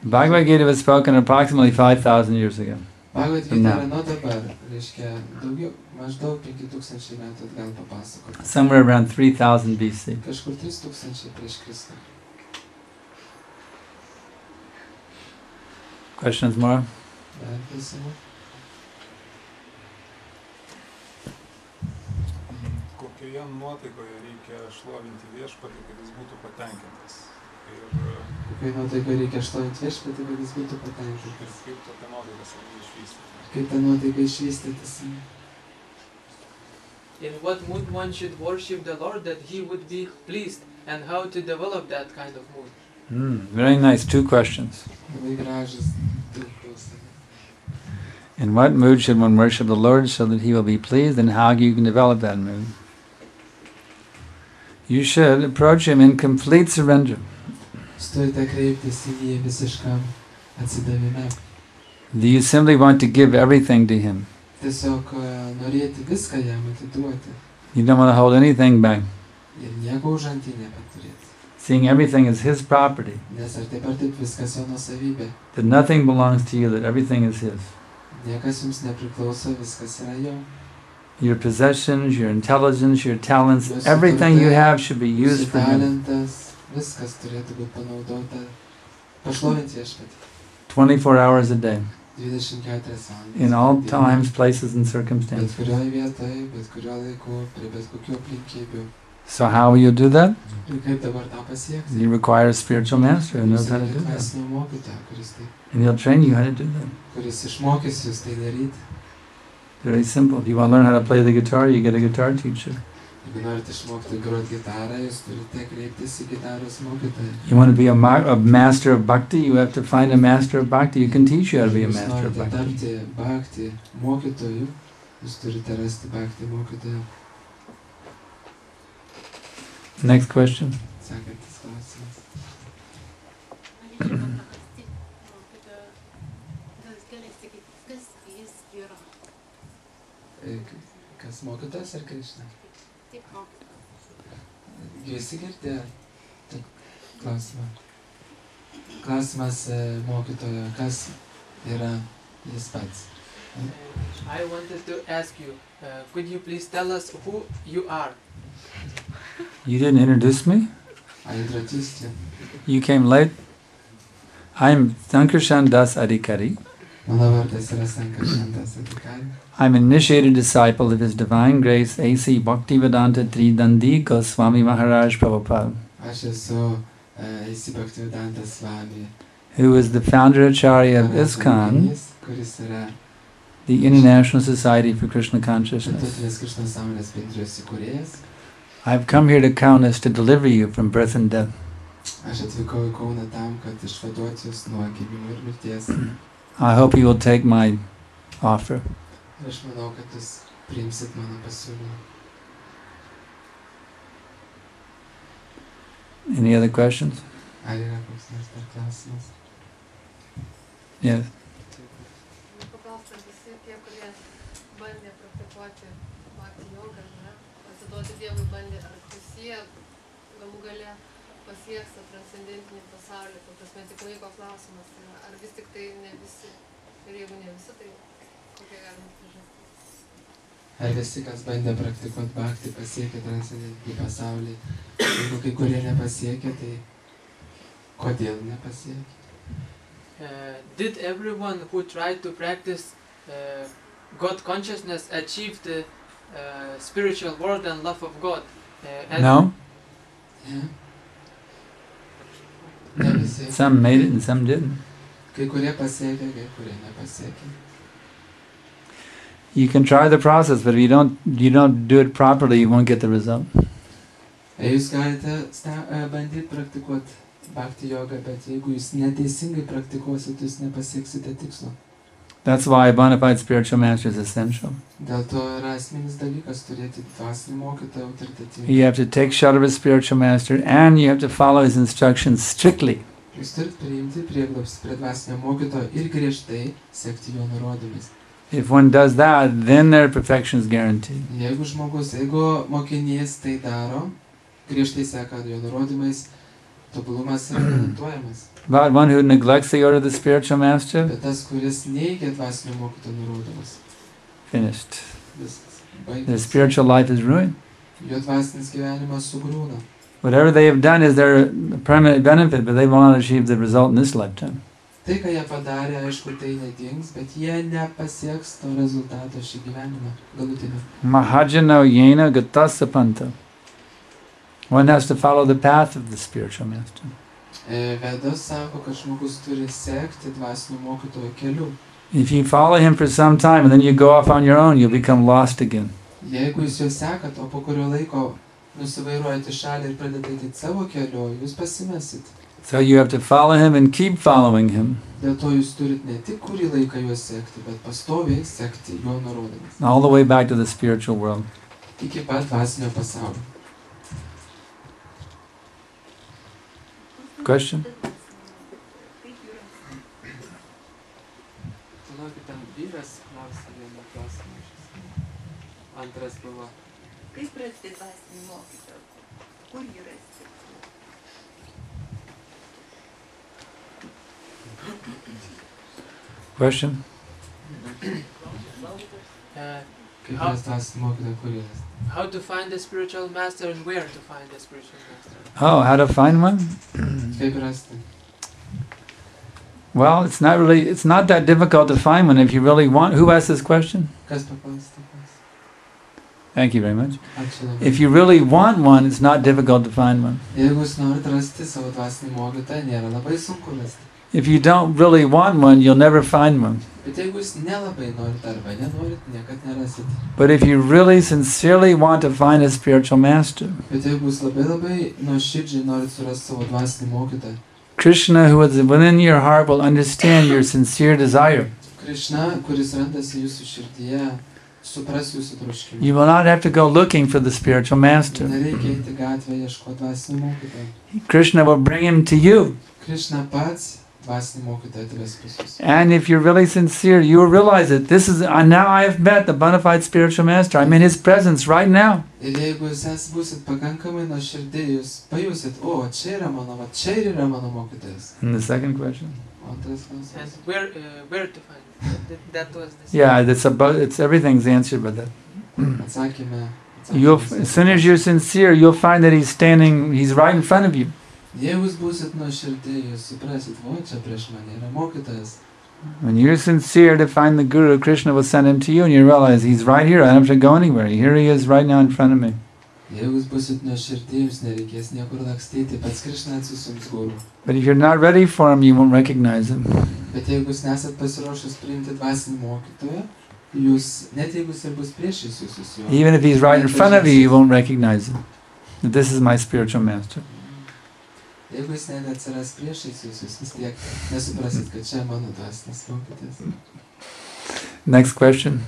Bhagavad Gita was spoken approximately 5,000 years ago. Bhagavad Gita yra nuo dabar, reiškia daugiau, maždaug 5000 metų atgal papasakota. Somewhere around 3000 BC. Kažkur 3000 prieš Kristų. Questions more? Dar klausimų? Kokioje nuotaikoje reikia šlovinti viešpatį, kad jis būtų patenkintas? Kokioje nuotaikoje reikia šlovinti viešpatį, kad jis būtų patenkintas? Ir kaip tokia nuotaika save išvystyti? Kaip ta nuotaika išvystytis? In what mood one should worship the Lord that he would be pleased, and how to develop that kind of mood? Very nice. 2 questions. Labai gražus du klausimai. In what mood should one worship the Lord so that he will be pleased, and how you can develop that mood? You should approach him in complete surrender. Turite kreiptis į jį visiškam atsidavime. Do you simply want to give everything to him? Tiesiog norėti viską jam atiduoti. You don't want to hold anything back. Ir nieko už antį nebeturėti. Seeing everything as his property. Nes ar taip viskas jo nuosavybė. That nothing belongs to you, that everything is his. Niekas jums nepriklauso, viskas yra jo. Your possessions, your intelligence, your talents, everything you have should be used for him. Viskas turėtų būti panaudota pašlovinti viešpatį. 24 hours a day. 24 valandas. In all times, places and circumstances. Bet kurioje vietoje, bet kuriuo laiku, prie bet kokių aplinkybių. So how will you do that? Ir kaip dabar tą pasiekti? You require a spiritual master who knows how to do that. And he'll train you how to do that. Kuris išmokys jūs tai daryti. Very simple. If you want to learn how to play the guitar, you get a guitar teacher. Jeigu norite išmokti groti gitarą, jūs turite kreiptis į gitaros mokytoją. You want to be a master of bhakti, you have to find a master of bhakti who can teach you how to be a master of bhakti. Tapti bhakti mokytoju, jūs turite rasti bhakti mokytoją. Next question. Sekantis klausimas. Kas mokytojas ar Krishna? Visi girdėjo klausimą. Klausimas mokytojo, kas yra jis pats? I wanted to ask you, could you please tell us who you are? You didn't introduce me? I introduced you. You came late? I'm Sankarshan Das Adhikari. Mano vardas yra Sankarshan Das Adhikari. I'm an initiated disciple of His Divine Grace A.C. Bhaktivedanta Tridandi Goswami Maharaj Prabhupada. Aš esu A.C. Bhaktivedanta Swami. Who is the founder Acharya of ISKCON, kuris yra the International Society for Krishna Consciousness. Krishna Sąmonės bendrijos įkūrėjas. I've come here to Kaunas to deliver you from birth and death. Aš atvykau į Kauną tam, kad išvaduoti jūs nuo gimimo ir mirties. I hope you will take my offer. Ir aš manau, kad jūs priimsit mano pasiūlymą. Any other questions? Ar yra koks nors dar klausimas? Yes. Paklausti visi tie, kurie bandė praktikuoti bhakti jogą, pasiduoti Dievui bandė, ar visi galų gale pasieks tą transcendentinį pasaulį, ta prasme tik laiko klausimas, ar vis tik tai ne visi, ir jeigu ne visi, tai kokie galima priežastis? Ar visi, kas bandė praktikuoti bhakti, pasiekė transcendentinį pasaulį, jeigu kai kurie nepasiekė, tai kodėl nepasiekė? Did everyone who tried to practice God consciousness achieve the spiritual world and love of God? No. Yeah. Some made it and some didn't. Kai kurie pasiekė, kai kurie nepasiekė. You can try the process, but if you don't do it properly, you won't get the result. Jūs galite bandyti praktikuoti bhakti jogą, bet jeigu jūs neteisingai praktikuosit, jūs nepasieksite tikslo. That's why a bona fide spiritual master is essential. Dėl to yra esminis dalykas turėti dvasinį mokytoją autoritetingą. You have to take shelter of a spiritual master and you have to follow his instructions strictly. Jūs turite priimti prieglobstį prie dvasinio mokytojo ir griežtai sekti jo nurodymais. If one does that, then their perfection is guaranteed. Jeigu mokinys tai daro, griežtai seka jo nurodymais, tobulumas yra garantuojamas. But one who neglects the order of the spiritual master, Bet tas, kuris neigia dvasinio mokytojo nurodymus, finished. viskas, Their baigtas. spiritual life is ruined. Jo dvasinis gyvenimas sugriūna. Whatever they have done is their permanent benefit, but they will not achieve the result in this lifetime. Tai, ką jie padarė, aišku, tai nedings, bet jie nepasieks to rezultato šį gyvenimą galutinį. Mahajano yena gatasapanta. One has to follow the path of the spiritual master. Vedas sako, kad žmogus turi sekti dvasinio mokytojo keliu. If you follow him for some time and then you go off on your own, you'll become lost again. Jeigu jūs jo sekat, o po kurio laiko nusivairuojate šalį ir pradedate savo keliu, jūs pasimesit. So you have to follow him and keep following him. Dėl to jūs turit ne tik kurį laiką juos sekti, bet pastoviai sekti jo nurodymus. All the way back to the spiritual world. Iki pat dvasinio pasaulio. Question? Žinokit, vyras klausė vieną klausimą. Antras buvo. Kaip rasti dvasinį mokytoją? Kur jį rasti? Question? How to find the spiritual master and where to find the spiritual master? Oh, how to find one? Well, it's not that difficult to find one if you really want. Who asked this question? Thank you very much. If you really want one, it's not difficult to find one. If you don't really want one, you'll never find one. But if you really sincerely want to find a spiritual master, Krishna, who is within your heart, will understand your sincere desire. You will not have to go looking for the spiritual master. Krishna will bring him to you. And if you're really sincere, you will realize that this is now I have met the bona fide spiritual master. I'm in his presence right now. And the second question? And where to find it? That was the yeah, it's everything's answered by that. As soon as you're sincere, you'll find that he's right in front of you. When you're sincere to find the Guru, Krishna will send him to you and you realize he's right here, I don't have to go anywhere. Here he is right now in front of me. But if you're not ready for him, you won't recognize him. Even if he's right in front of you, you won't recognize him. This is my spiritual master. Next question.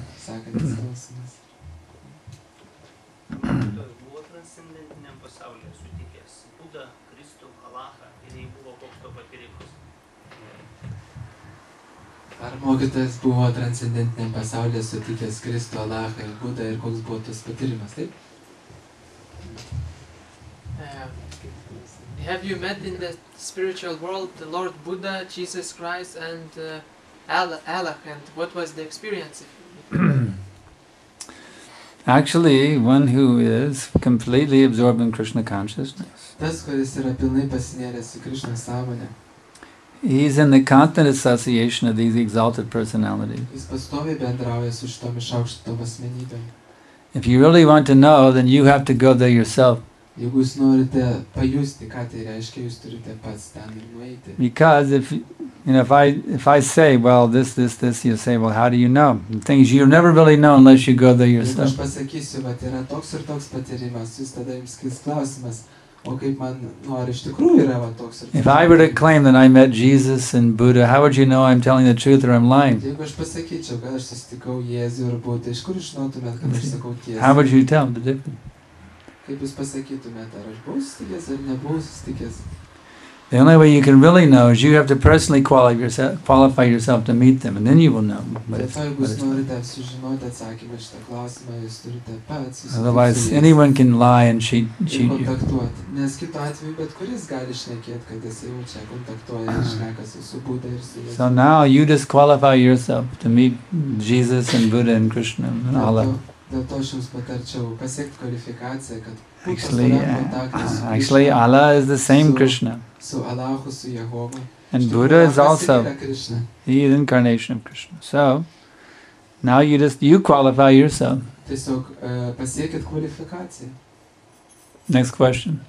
Ar mokytojas buvo transcendentiniam pasaulyje sutikęs Kristų, Alachą ir Budą ir koks buvo tas patyrimas, taip? Have you met in the spiritual world the Lord Buddha, Jesus Christ, and Allah? And what was the experience? Actually, one who is completely absorbed in Krishna consciousness. Tas, kuris yra pilnai pasinėręs į Krishna sąmonę. He's in the constant association of these exalted personalities. Jis pastoviai bendrauja su šitom išaukštintom asmenybėm. If you really want to know, then you have to go there yourself. Jeigu jūs norite pajusti, ką tai reiškia, jūs turite pats ten ir nueiti. Because if I say, well, this, you say, well, how do you know? Things you never really know unless you go there yourself. Jeigu aš pasakysiu, va, yra toks ir toks patyrimas, jūs tada jums kils klausimas, o kaip man nori iš tikrųjų yra va toks ir toks. If I were to claim that I met Jesus and Buddha, how would you know I'm telling the truth or I'm lying? Jeigu aš pasakyčiau, kad aš susitikau Jėzų ir Budą, iš kur žinotumėt, kad aš sakau tiesą? How would you tell the difference? Kaip jūs pasakytumėt, ar aš buvau susitikęs ar nebuvau susitikęs? The only way you can really know is you have to personally qualify yourself to meet them, and then you will know. Otherwise, anyone can lie and cheat you. So now you disqualify yourself to meet Jesus and Buddha and Krishna and Allah. Actually, Allah is the same Krishna. And Buddha is also the incarnation of Krishna. So now you qualify yourself. Next question.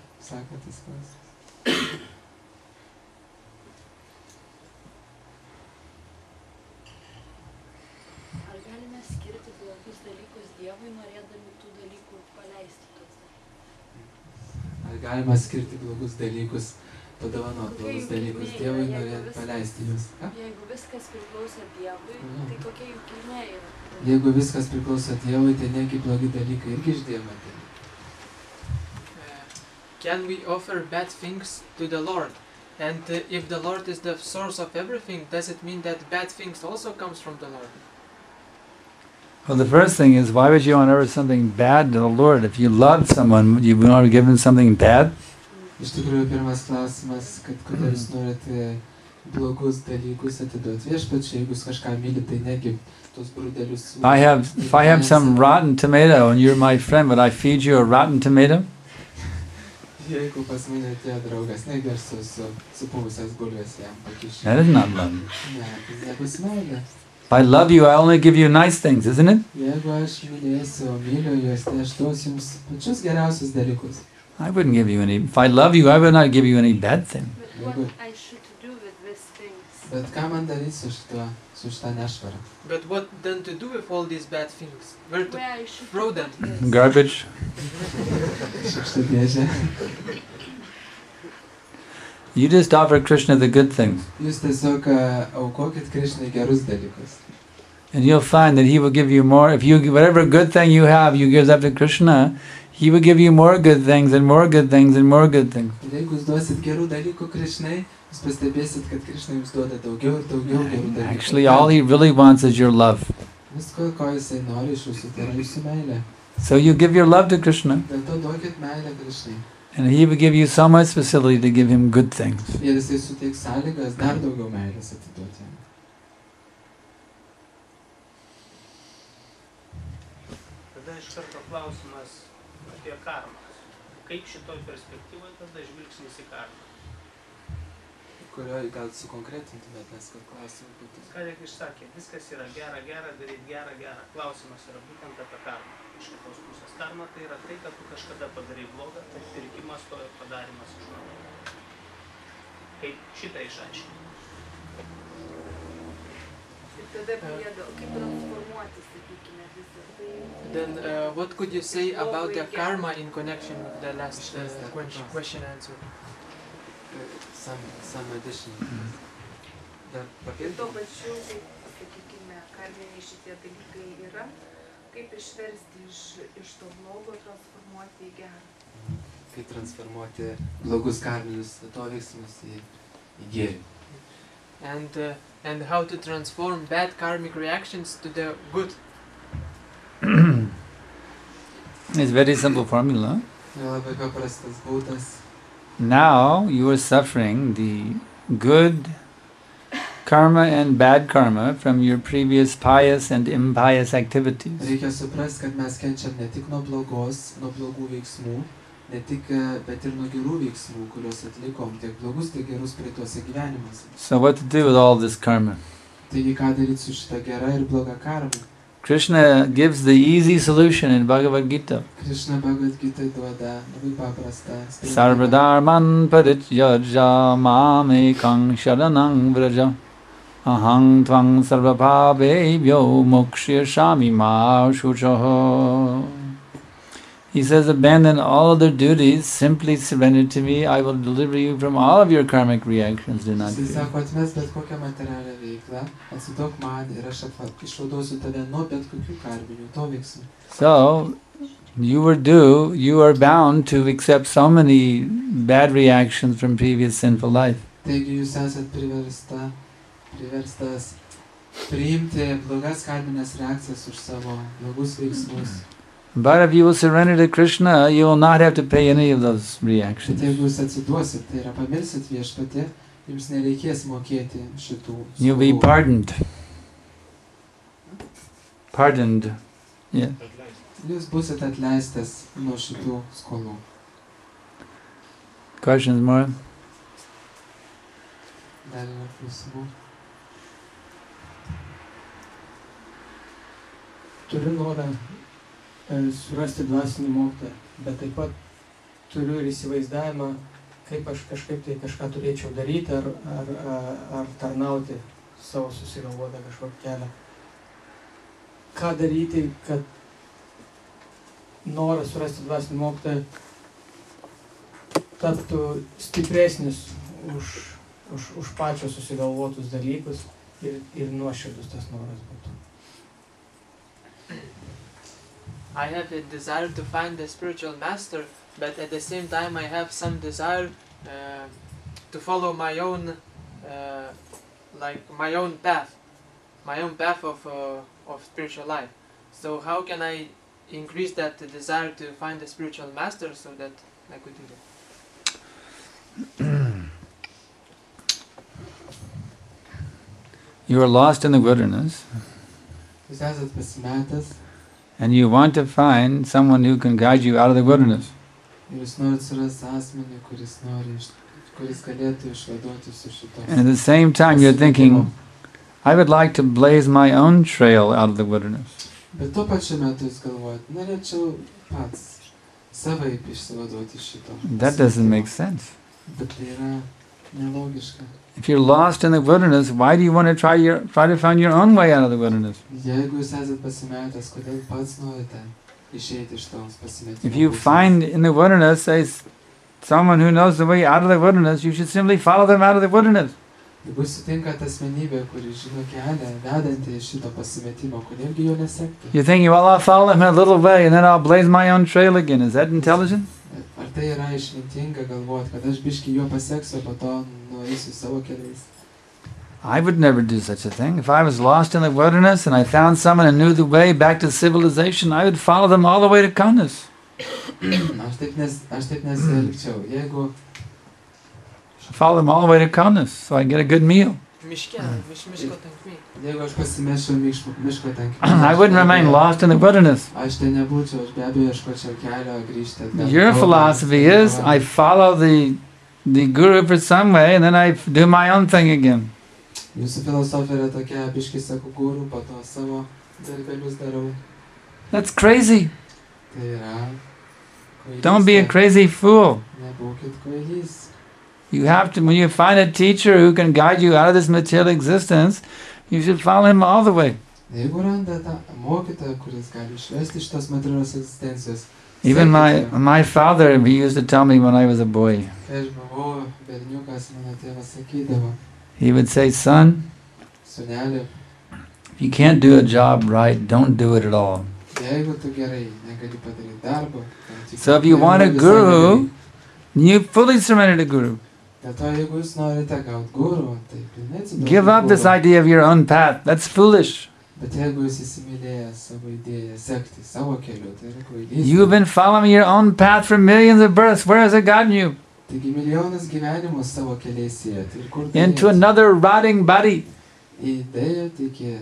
Galima skirti blogus dalykus, padovanoti blogus dalykus Dievui, norėt paleisti juos. Jeigu viskas priklauso Dievui, tai kokia jų kilmė yra? Jeigu viskas priklauso Dievui, tai negi blogi dalykai irgi iš Dievo ateina. Can we offer bad things to the Lord? And if the Lord is the source of everything, does it mean that bad things also comes from the Lord? Well, the first thing is, why would you want to offer something bad to the Lord? If you love someone, you want to give him something bad? Iš tikrųjų, pirmas klausimas, kad kodėl jūs norite blogus dalykus atiduoti viešpačiui, jeigu jūs kažką mylite, tai negi tos grūdelius. If I have some rotten tomato and you're my friend, would I feed you a rotten tomato? Jeigu pas mane atėjo draugas, negi aš supuvusias bulves jam pakišiu. That is not love. Ne, tai nebus meilė. If I love you, I only give you nice things, isn't it? Jeigu aš mylėsiu, myliu juos, tai aš duosiu jums pačius geriausius dalykus. I wouldn't give you any. If I love you, I would not give you any bad thing. But what I should do with these things? Bet ką man daryti su šitą nešvarą? But what then to do with all these bad things? Where to throw them? Garbage. Šiukšlių dėžę. You just offer Krishna the good things. Jūs tiesiog aukokit Krishnai gerus dalykus. And you'll find that he will give you more. If you, whatever good thing you have, you give that to Krishna, he will give you more good things and more good things and more good things. Jeigu jūs duosit gerų dalykų Krishnai, jūs pastebėsit, kad Krishna jums duoda daugiau ir daugiau gerų dalykų. Actually, all he really wants is your love. Visko, ko jisai nori iš jūsų, tai yra jūsų meilė. So you give your love to Krishna. Dėl to duokit meilę Krishnai. And he will give you so much facility to give him good things. Ir jisai suteiks sąlygas dar daugiau meilės atiduoti. Tada iš karto klausimas apie karmą. Kaip šitoj perspektyvoje tada žvilgsnis į karmą? Kurioje gal sukonkretintumėt, nes kad klausimai būtų. Ką tik išsakė, viskas yra gera, daryti gera. Klausimas yra būtent apie karmą. Iš kitos pusės. Karma tai yra tai, kad tu kažkada padarai blogą, tai pirkimas to ir padarimas iš naujo. Kaip šitą išaiškinti? Tada prieda, kaip transformuoti, sakykime, visą tai. Then what could you say about the karma in connection with the last question answer? Some addition. Dar Ir papildyti. to pačiu, kaip, sakykime, karminiai šitie dalykai yra, kaip išversti iš to blogo, transformuoti į gerą. Kaip transformuoti blogus karminius atoveiksmus į gėrį. And how to transform bad karmic reactions to the good. It's a very simple formula. Labai paprastas būdas. Now you are suffering the good karma and bad karma from your previous pious and impious activities. Reikia suprasti, kad mes kenčiam ne tik nuo blogų veiksmų, ne tik, bet ir nuo gerų veiksmų, kuriuos atlikom, tiek blogus, tiek gerus praeituose gyvenimuose. So what to do with all this karma? Taigi, ką daryti su šita gera ir bloga karma? Krishna gives the easy solution in Bhagavad Gita. Krishna Bhagavad Gita duoda labai paprastą sprendimą. Sarvadharman parityaja mamekang sharanang vraja ahang tvang sarvabhavebhyo mokshayashami ma shuchaha. He says, abandon all other duties, simply surrender to me, I will deliver you from all of your karmic reactions. Do not Jis fear. sako, atmes bet kokią materialią veiklą, atsiduok man ir aš išvaduosiu tave nuo bet kokių karminių atoveiksmų. So, you are bound to accept so many bad reactions from previous sinful life. Taigi jūs esat priverstas priimti blogas karminės reakcijas už savo blogus veiksmus. But if you will surrender to Krishna, you will not have to pay any of those reactions. Bet jeigu jūs atsiduosit, tai yra pamirsit viešpatį, jums nereikės mokėti šitų skolų. You'll be pardoned. Pardoned. Yeah. Jūs busit atleistas nuo šitų skolų. Questions more? Dar yra klausimų. Turiu norą surasti dvasinį mokytoją, bet taip pat turiu ir įsivaizdavimą, kaip aš kažkaip tai kažką turėčiau daryti ar tarnauti savo susigalvotą kažkokį kelią. Ką daryti, kad noras surasti dvasinį mokytoją taptų stipresnis už pačios susigalvotus dalykus ir nuoširdus tas noras būtų. I have a desire to find a spiritual master, but at the same time I have some desire to follow my own path of spiritual life. So how can I increase that desire to find a spiritual master so that I could do that? You are lost in the wilderness, Jūs esat pasimetęs and you want to find someone who can guide you out of the wilderness. ir jūs norit surasti asmenį, kuris galėtų išvaduoti su šito. And at the same time you're thinking, I would like to blaze my own trail out of the wilderness. Bet tuo pačiu metu jūs galvojat, norėčiau pats savaip išsivaduoti iš šito. That doesn't make sense. Bet tai yra nelogiška. If you're lost in the wilderness, why do you want to try to find your own way out of the wilderness? Jeigu jūs esat pasimetęs, kodėl pats norite išeiti iš tos pasimetimo? If you find in the wilderness, say, someone who knows the way out of the wilderness, you should simply follow them out of the wilderness. Jeigu sutinkat asmenybę, kuri žino kelią vedantį iš šito pasimetimo, kodėlgi jo nesekti? You're thinking, well, I'll follow him a little way and then I'll blaze my own trail again. Is that intelligent? Ar tai yra išmintinga galvoti, kad aš biškį jo paseksiu, o po to nueisiu savo keliais? I would never do such a thing. If I was lost in the wilderness and I found someone who knew the way back to civilization, I would follow them all the way to Kaunas. Aš taip nesielgčiau. Jeigu follow them all the way to Kaunas, so I get a good meal. Jeigu aš pasimesčiau miško tankmėje, I wouldn't remain lost in the wilderness. Aš tai nebūčiau, aš be abejo ieškočiau kelio grįžti atgal. Your philosophy is, I follow the guru for some way and then I do my own thing again. Jūsų filosofija yra tokia, biškį seku guru, po to savo dalykelius darau. That's crazy. Tai yra kvailystė. Don't be a crazy fool. Nebūkit kvailys. You have to, when you find a teacher who can guide you out of this material existence, you should follow him all the way. Jeigu randate mokytoją, kuris gali išvesti iš tos materialios egzistencijos. Even my father, he used to tell me when I was a boy. Kai aš buvau berniukas, mano tėvas sakydavo. He would say, son, Sūneli, if you can't do a job right, don't do it at all. jeigu tu gerai negali padaryti darbo, So if you want a guru, you fully surrender to guru. Dėl to, jeigu jūs norite gauti guru, tai pilnai atsiduokite Give up this idea of your own path. That's foolish. Bet jeigu jūs įsimylėję savo idėją sekti savo keliu, tai yra kvailystė. You've been following your own path for millions of births. Where has it gotten you? Taigi milijonas gyvenimų savo keliais ėjot. Ir kur tai Into another rotting body. Įdėjot iki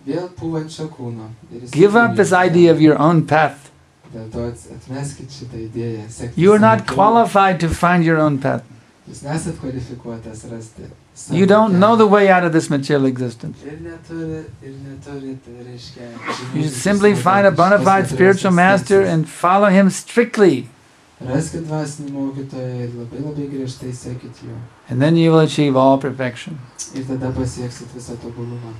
vėl pūvančio kūno. Give up this idea of your own path. Dėl to atmeskit šitą idėją sekti. You are not qualified to find your own path. Jūs nesat kvalifikuotas rasti. You don't know the way out of this material existence. Ir neturit, reiškia. You should simply find a bona fide spiritual master and follow him strictly. Raskit dvasinį mokytoją ir labai griežtai sekit jo. And then you will achieve all perfection. Ir tada pasieksit visą tobulumą.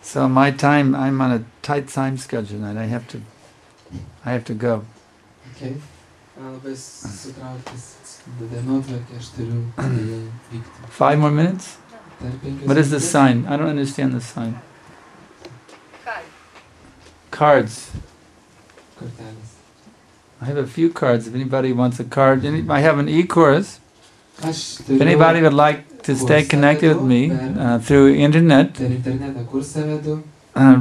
So my time, I'm on a tight time schedule and I have to go. Okay. Labai sutrauktas dienotvarkė, aš turiu vykti. 5 more minutes? What is the sign? I don't understand the sign. Cards. I have a few cards. If anybody wants a card, I have an e-course. If anybody would like to stay connected with me through internet,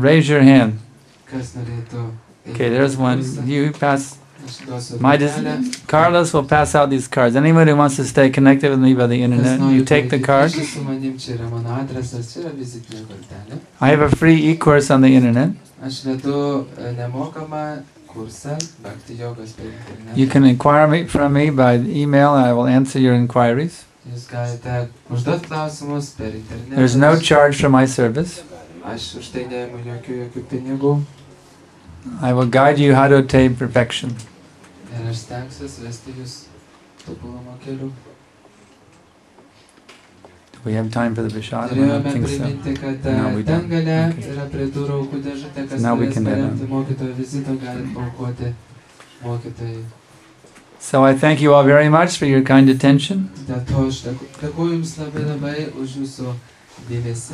raise your hand. Okay, there's one. You pass. Carlos will pass out these cards. Anyone who wants to stay connected with me by the internet, you take the card. I have a free e-course on the internet. You can inquire from me by email and I will answer your inquiries. There's no charge for my service. I will guide you how to attain perfection. Do we have time for the Vishad? I don't think so. No, we don't. Okay. Now we can head on. So I thank you all very much for your kind attention.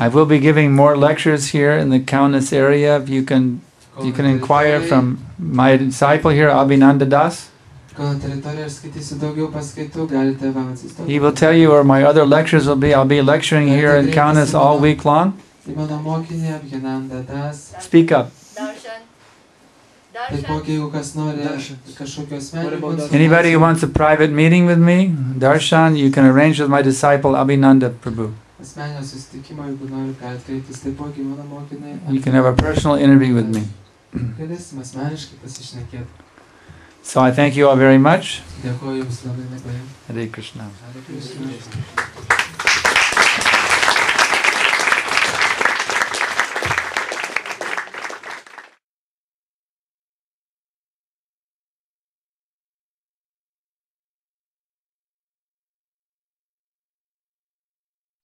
I will be giving more lectures here in the Kaunas area. If you can inquire from my disciple here, Abhinanda Das. He will tell you where my other lectures will be. I'll be lecturing here in Kaunas all week long. Speak up. Taipogi, jeigu kas nori kažkokio asmeninio Anybody who wants a private meeting with me, darshan, you can arrange with my disciple Abhinanda Prabhu. asmeninio susitikimo, jeigu nori kreiptis, taipogi mano mokiniai. You can have a personal interview with me. Galėsim asmeniškai pasišnekėti. So I thank you all very much. Dėkoju jums labai labai. Hare Krishna. Hare Krishna.